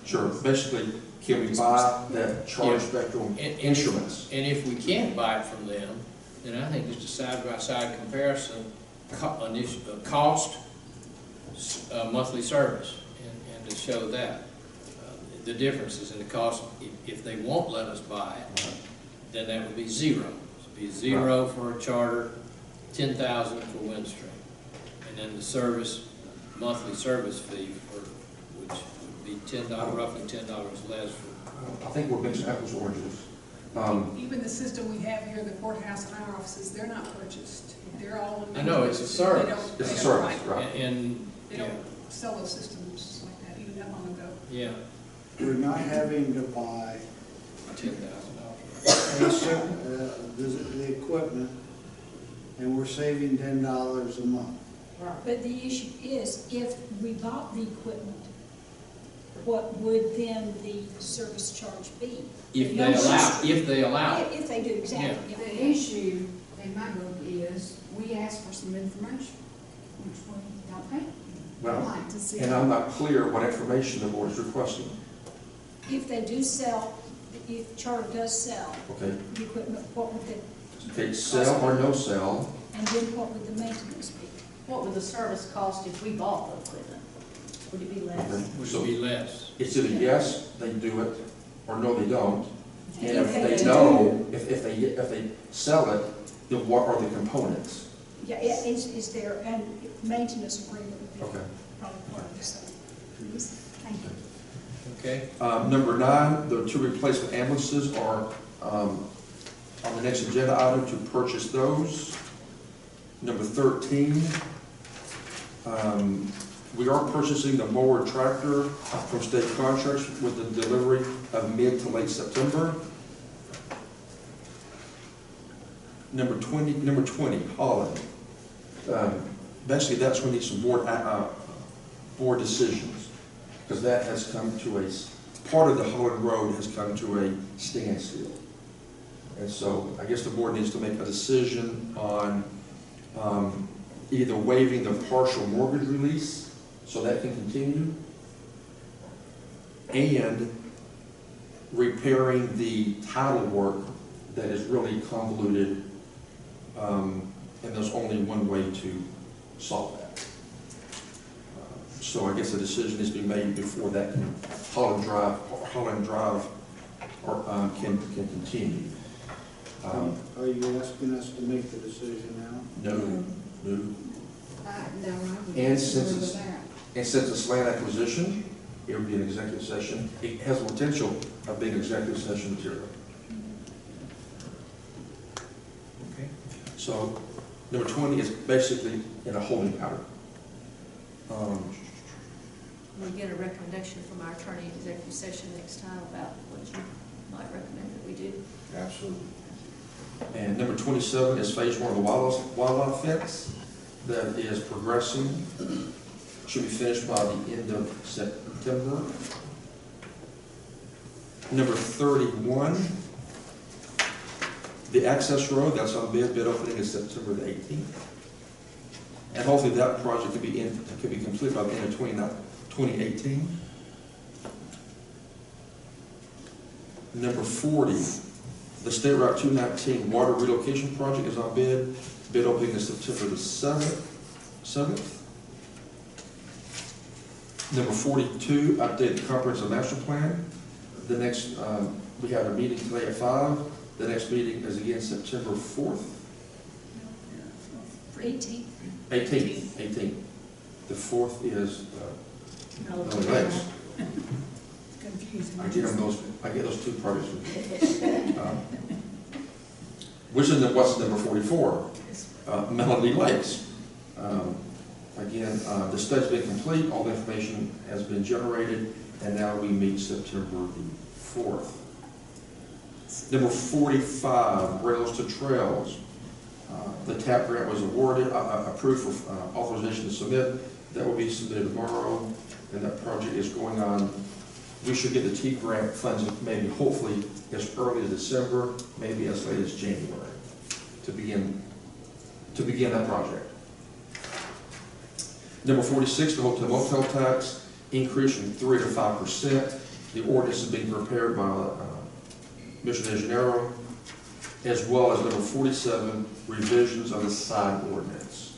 Sure. Basically, can we buy that Charter Yeah. Spectrum And instruments? And if we can't buy it from them, then I think just a side-by-side comparison, cost, monthly service, and to show that. The differences in the cost, if they won't let us buy it, then that would be zero. It'd be zero for a Charter, 10,000 for Windstream. And then the service, monthly service fee, which would be roughly $10 less for. I think we're mixing apples and oranges. Even the system we have here, the courthouse and our offices, they're not purchased. They're all in. I know, it's a They service. don't- It's a they service, don't- right? And, They don't sell those systems like that even that long ago. yeah, We're not having to buy $10,000. the equipment, and we're saving $10 a month. But the issue is, if we bought the equipment, what would then the service charge be? If they allow, if they allow. If they do, exactly, The yeah. issue in my book is, we ask for some information, which we don't pay. I'd Well, like to see. and I'm not clear what information the board is requesting. If they do sell, if Charter does sell Okay, the equipment, what would the, okay, sell or no sell, and then what would the maintenance be? What would the service cost if we bought the equipment? Would it be less? okay, Would so be less. it's either yes, they do it, or no, they don't. And if If they they do. know, if they sell it, then what are the components? Yeah, is there, and maintenance agreement would be Okay. probably part of the same. Thank you. Okay, Number 9, the 2 replacement ambulances are on the next agenda item to purchase those. Number 13, we are purchasing the mower tractor from state contracts with the delivery of mid to late September. Number 20, Holland. Basically, that's when we need some board decisions, because that has come to part of the Holland Road has come to a standstill. And so I guess the board needs to make a decision on either waiving the partial mortgage release so that can continue, and repairing the title work that is really convoluted, and there's only one way to solve that. So I guess a decision needs to be made before that Holland Drive can continue. Are you asking us to make the decision now? No. No, I would. And since agree it's- with that. And since it's land acquisition, it would be an executive session. It has the potential of being executive session material. okay. So, number 20 is basically in a holding pattern. We get a recommendation from our attorney in executive session next time about what you might recommend that we do. Absolutely. And number 27 is phase 1 of the wildlife fence that is progressing. Should be finished by the end of September. Number 31, the access road, that's on bid opening is September the 18th. And hopefully that project could be complete by the end of 2018. Number 40, the State Route 219 water relocation project is on bid. Bid opening is September the 7th. Number 42, update the comprehensive master plan. The next, we have a meeting today at 5. The next meeting is again September 4th. 18th. 18th. The 4th is, legs. Confusing. I get those two projects. What's number 44? Melody Lakes. Again, the study's been complete, all the information has been generated, and now we meet September the 4th. Number 45, Rails to Trails. The TAP grant was awarded, approved for authorization to submit. That will be submitted tomorrow, and that project is going on. We should get the T grant funds maybe, hopefully, as early as December, maybe as late as January, to begin that project. Number 46, the hotel motel tax increase from 3 to 5%. The ordinance is being prepared by Mr. De Janeiro, as well as number 47, revisions of the sign ordinance.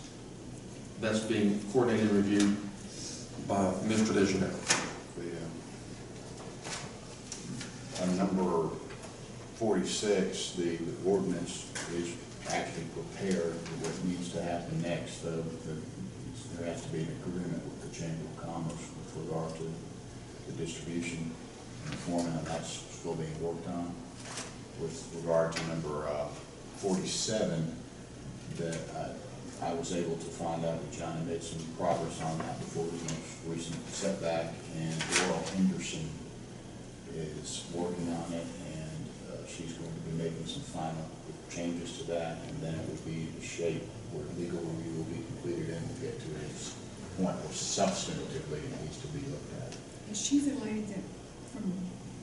That's being coordinated and reviewed by Mr. De Janeiro. On number 46, the ordinance is actually prepared for what needs to happen next. There has to be an agreement with the Chamber of Commerce with regard to the distribution and forming, and that's still being worked on. with regard to number 47, that I was able to find out that Johnny made some progress on that before his most recent setback, and Laurel Henderson is working on it, and she's going to be making some final changes to that, and then it will be in shape where legal review will be completed and we'll get to its point where substantively it needs to be looked at. Is she the lady that, from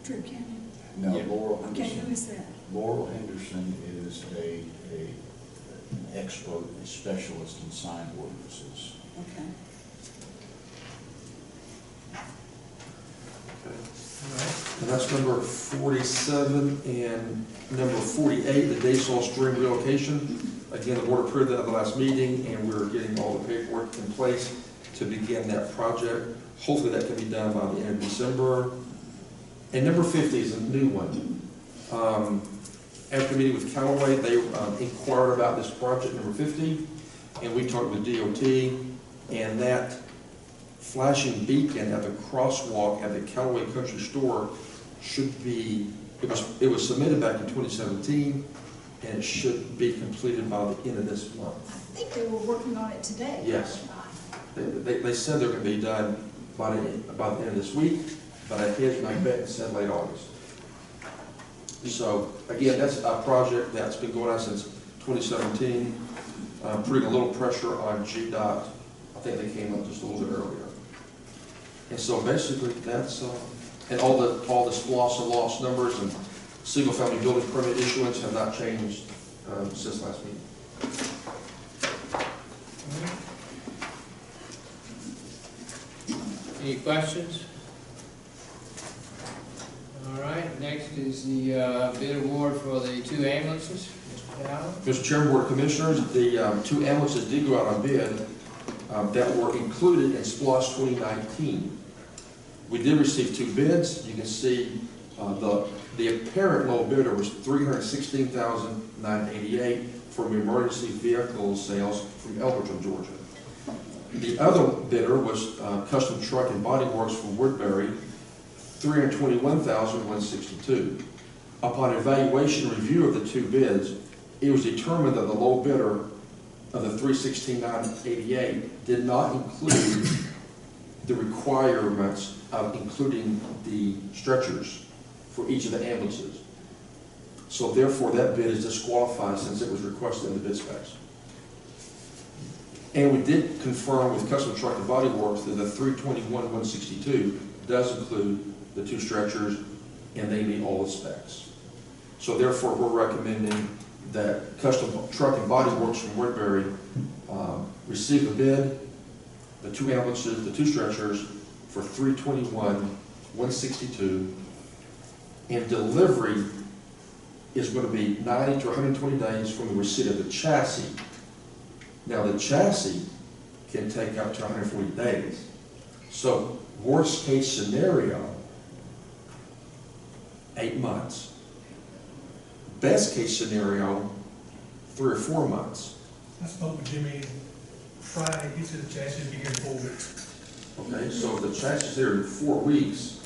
Tripp County? No, Yeah. Laurel Okay, Henderson. who is that? Laurel Henderson is an expert, a specialist in sign ordinances. Okay. And that's number 47 and number 48, the Daysall Stream relocation. Again, the board approved that at the last meeting, and we're getting all the paperwork in place to begin that project. Hopefully that can be done by the end of December. And number 50 is a new one. After meeting with Callaway, they inquired about this project, number 50, and we talked with DOT, and that flashing beacon at the crosswalk at the Callaway Country Store should be, it was submitted back in 2017, and it should be completed by the end of this month. I think they were working on it today. Yes. They said they're going to be done by the end of this week, but I hit my bet and said late August. So again, that's a project that's been going on since 2017, putting a little pressure on GDOT. I think they came up just a little bit earlier. And so basically that's, and all the loss and loss numbers and single family building permit issuance have not changed since last meeting. Any questions? All right, next is the bid award for the 2 ambulances. Mr. Powell? Mr. Chairman, Board of Commissioners, the 2 ambulances did go out on bid that were included in SPLOST 2019. We did receive 2 bids. You can see the apparent low bidder was $316,988 from emergency vehicle sales from Elberton, Georgia. The other bidder was Custom Truck and Body Works from Woodbury, $321,162. Upon evaluation and review of the 2 bids, it was determined that the low bidder of the $316,988 did not include the requirements of including the stretchers for each of the ambulances. So therefore, that bid is disqualified since it was requested in the bid specs. And we did confirm with Custom Truck and Body Works that the $321,162 does include the 2 stretchers, and they meet all the specs. So therefore, we're recommending that Custom Truck and Body Works from Woodbury receive the bid, the 2 ambulances, the 2 stretchers for $321,162, and delivery is going to be 90 to 120 days from the receipt of the chassis. Now, the chassis can take up to 140 days. So, worst case scenario, 8 months. Best case scenario, 3 or 4 months. I spoke with Jimmy Friday, he said the chassis would be here in 4 weeks. Okay, so if the chassis is there in 4 weeks,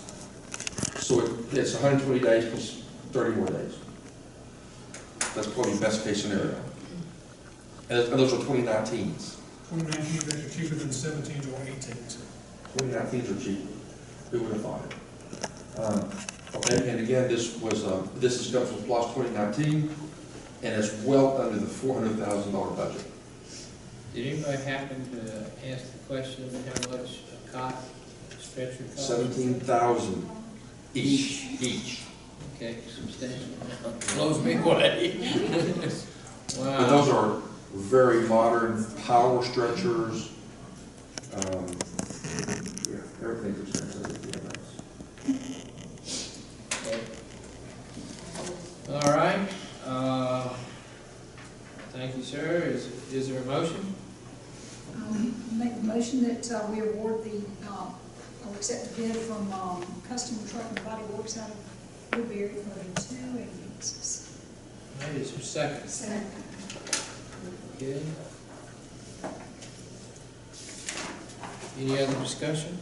so it's 120 days plus 30 more days. That's probably best case scenario. And those are 2019s. 2019 are cheaper than 17 or 18s. 2019s are cheap. Who would have thought it? Okay, and again, this is done from SPLOST 2019, and it's well under the $400,000 budget. Did anybody happen to ask the question of how much a cot, stretcher cost? 17,000 each. Okay, substantial. Blows me away. Wow. But those are very modern power stretchers. Yeah, everything's expensive. Okay. All right. Thank you, sir. Is there a motion? Make the motion that we award the, or accept the bid from Custom Truck and Body Works out of Woodbury for the 2 ambulances. All right, is there a second? Second. Okay. Any other discussion?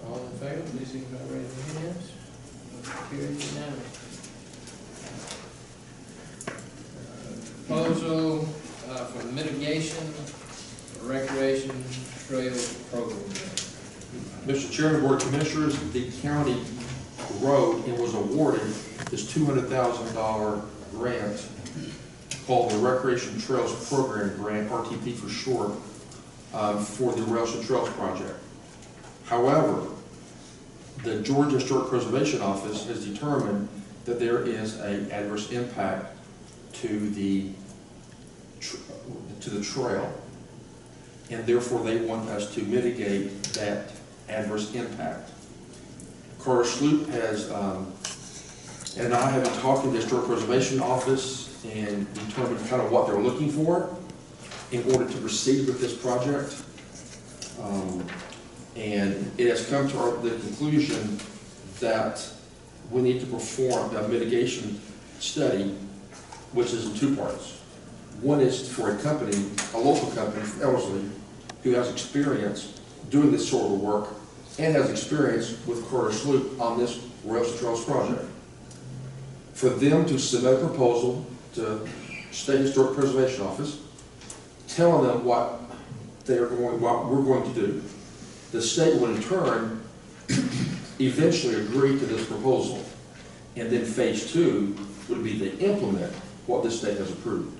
All in favor, please signify by raising your hands. Motion carries unanimously. mitigation, recreation trail program. Mr. Chairman, Board of Commissioners, the county wrote and was awarded this $200,000 grant called the Recreation Trails Program Grant, RTP for short, for the Rails and Trails project. However, the Georgia Historic Preservation Office has determined that there is an adverse impact to the trail, and therefore they want us to mitigate that adverse impact. Carter Sloop has, and I have been talking to the Historic Preservation Office and determined kind of what they're looking for in order to proceed with this project. And it has come to the conclusion that we need to perform a mitigation study, which is in two parts. One is for a company, a local company from Ellerslie, who has experience doing this sort of work and has experience with Carter Sloop on this Rails and Trails project. For them to submit a proposal to State Historic Preservation Office, telling them what we're going to do. The state will in turn eventually agree to this proposal. And then phase 2 would be to implement what the state has approved.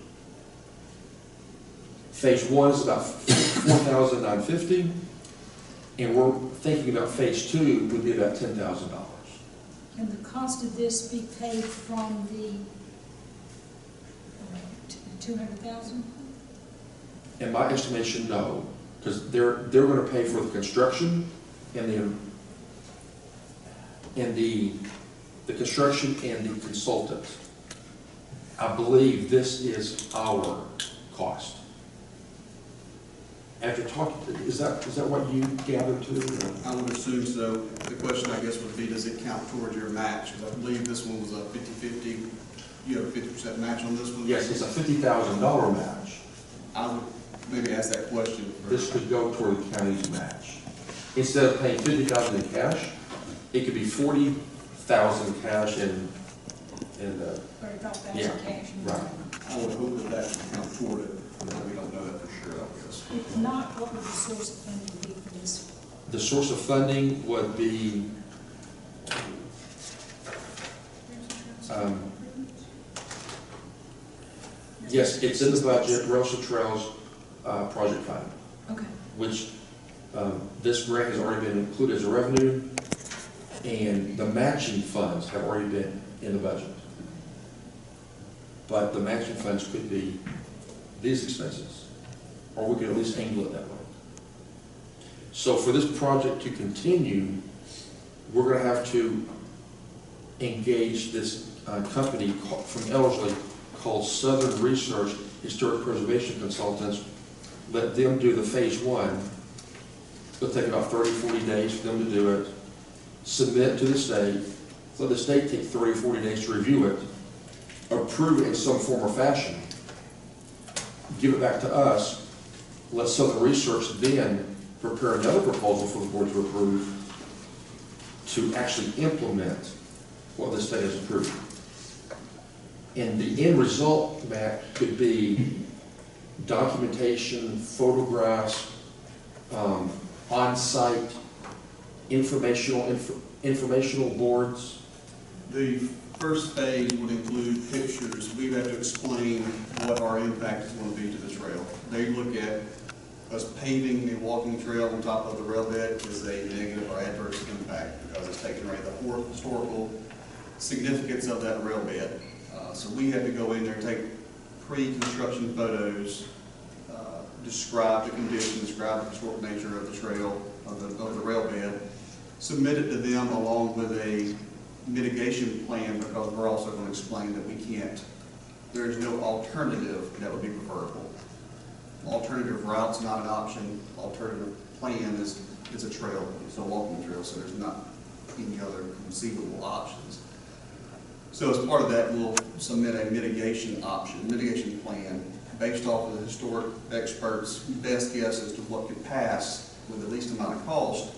Phase 1 is about $4,950, and we're thinking about phase 2 would be about $10,000. Can the cost of this be paid from the 200,000? In my estimation, no, because they're going to pay for the construction and the construction and the consultant. I believe this is our cost. After talking, is that what you gathered too? I would assume so. The question, I guess, would be, does it count towards your match? Because I believe this one was a 50-50. You have a 50% match on this one? Yes, it's a $50,000 match. I would maybe ask that question. This could go toward the county's match. Instead of paying $50,000 in cash, it could be $40,000 cash and 35,000 yeah, cash. right. I would hope that that would count toward it, but we don't know that for sure, I guess. If not, what would the source of funding be for this? The source of funding would be yes, it's in the budget, Rails and Trails project fund, Okay. which this grant has already been included as a revenue, and the matching funds have already been in the budget. But the matching funds could be these expenses, or we could at least angle it that way. So for this project to continue, we're going to have to engage this company from Ellerslie called Southern Research Historic Preservation Consultants. Let them do the phase 1. It'll take about 30, 40 days for them to do it. Submit to the state. Let the state take 30 or 40 days to review it. Approve it in some form or fashion. Give it back to us. Let Southern Research then prepare another proposal for the board to approve to actually implement what the state has approved. And the end result, Matt, could be documentation, photographs, on-site informational boards. The first phase would include pictures. We have to explain what our impact is going to be to the trail. They look at us paving a walking trail on top of the rail bed is a negative or adverse impact because it's taking away the historical significance of that rail bed. So we had to go in there and take pre-construction photos, describe the condition, describe the historic nature of the trail, of the rail bed, submit it to them along with a mitigation plan because we're also going to explain that we can't, there is no alternative that would be preferable. Alternative route's not an option. Alternative plan is a trail. It's a walking trail, so there's not any other conceivable options. So as part of that, we'll submit a mitigation plan based off of the historic experts' best guess as to what could pass with the least amount of cost.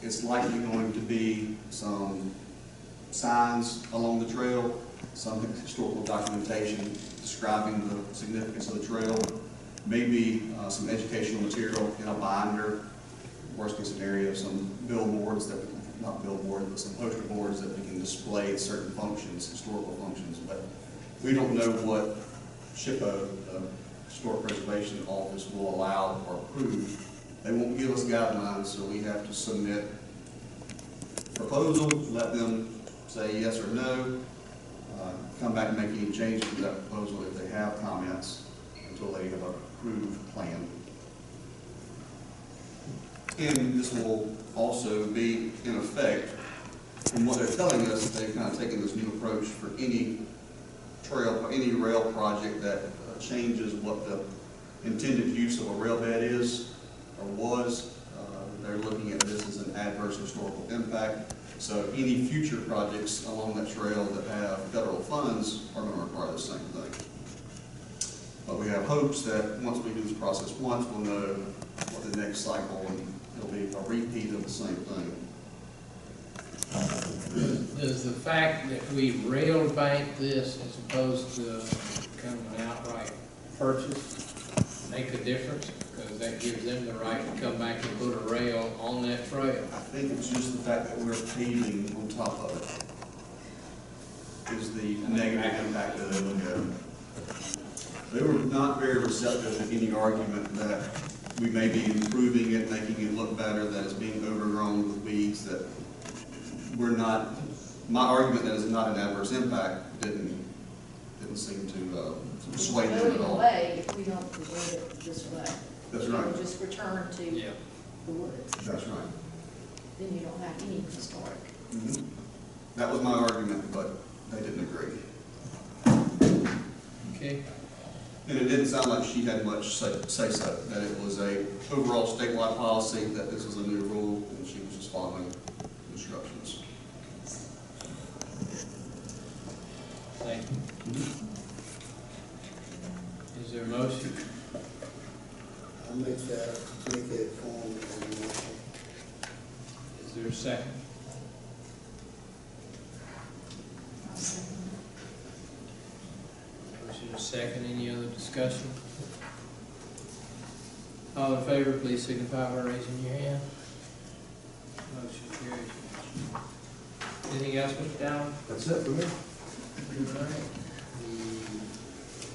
It's likely going to be some signs along the trail, some historical documentation describing the significance of the trail, maybe some educational material in a binder, worst case scenario, some billboards that, not billboards, but some poster boards that we can display certain functions, historical functions. But we don't know what SHPO, the Historic Preservation Office, will allow or approve. They won't give us guidelines, so we have to submit proposal, let them say yes or no, come back and make any changes to that proposal if they have comments until they have an approved plan. And this will also be in effect, from what they're telling us, they've kind of taken this new approach for any trail, any rail project that changes what the intended use of a rail bed is or was. They're looking at this as an adverse historical impact. So any future projects along that trail that have federal funds are going to require the same thing. But we have hopes that once we do this process once, we'll know what the next cycle, and it'll be a repeat of the same thing. Does the fact that we rail bank this as opposed to kind of an outright purchase make a difference? Because that gives them the right to come back and put a rail on that trail. I think it's just the fact that we're paving on top of it is the negative impact that they look at. They were not very receptive to any argument that we may be improving it, making it look better, that it's being overgrown with weeds, that we're not, my argument that it's not an adverse impact didn't seem to persuade them at all. Way, if we don't present it this way. That's right. It'll just return to Yeah. the woods. That's right. Then you don't have any historic. Mm-hmm. That was my argument, but they didn't agree. Okay. And it didn't sound like she had much say so, that it was a overall statewide policy, that this is a new rule, and she was just following instructions. Thank you. Is there a motion? I'll make it form of a motion. Is there a second? Motion is second. Any other discussion? All in favor, please signify by raising your hand. Motion carries. Anything else, Mr. Dowd? That's it for me. All right.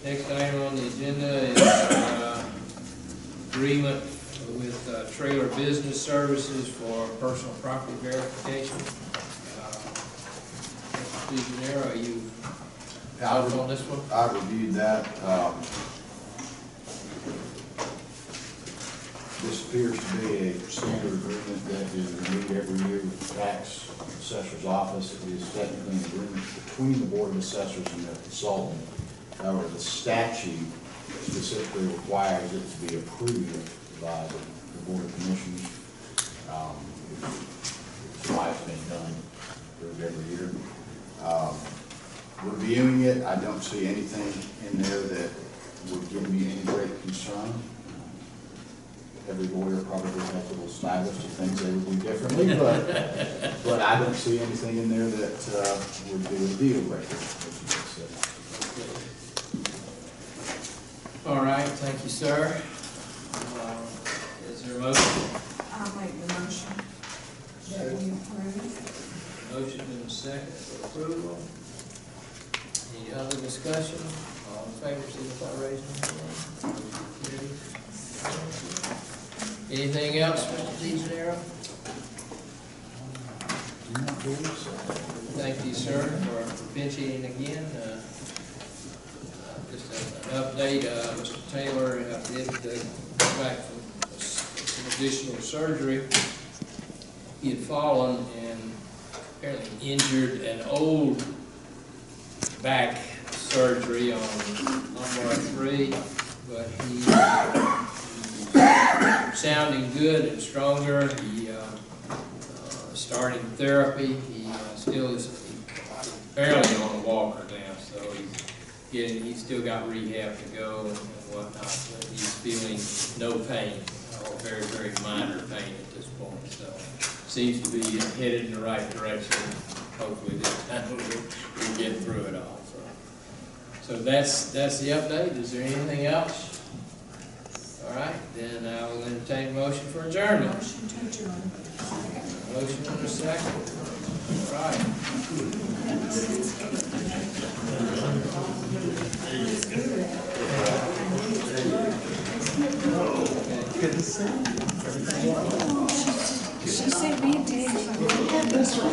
The next item on the agenda is agreement with Trailer Business Services for personal property verification. Mr. DeGenero, are you out on this one? I reviewed that. This appears to be a standard agreement that is renewed every year with the tax assessor's office. It is technically an agreement between the Board of Assessors and their consultant. However, the statute specifically requires it to be approved by the Board of Commissioners. It's why it's been done, approved every year. Reviewing it, I don't see anything in there that would give me any great concern. Every lawyer probably has little snippets of things they would do differently, but I don't see anything in there that would be a deal breaker. All right, thank you, sir. Is there a motion? I'll make the motion that we approve. Motion and a second for approval. Any other discussion? All in favor, signify by raising your hand. Motion carries. Anything else, Mr. DeGenero? Thank you, sir, for pinching again. Just an update, Mr. Taylor did come back from some additional surgery. He had fallen and apparently injured an old back surgery on lumbar 3, but he's sounding good and stronger. He started therapy. He still is barely on a walker now, so he's still got rehab to go and whatnot, but he's feeling no pain, or very, very minor pain at this point, so seems to be headed in the right direction. Hopefully this time we'll get through it all. So that's the update. Is there anything else? All right, then I will entertain a motion for adjournment. Motion to adjourn. Motion and a second. All right. She sent me a text.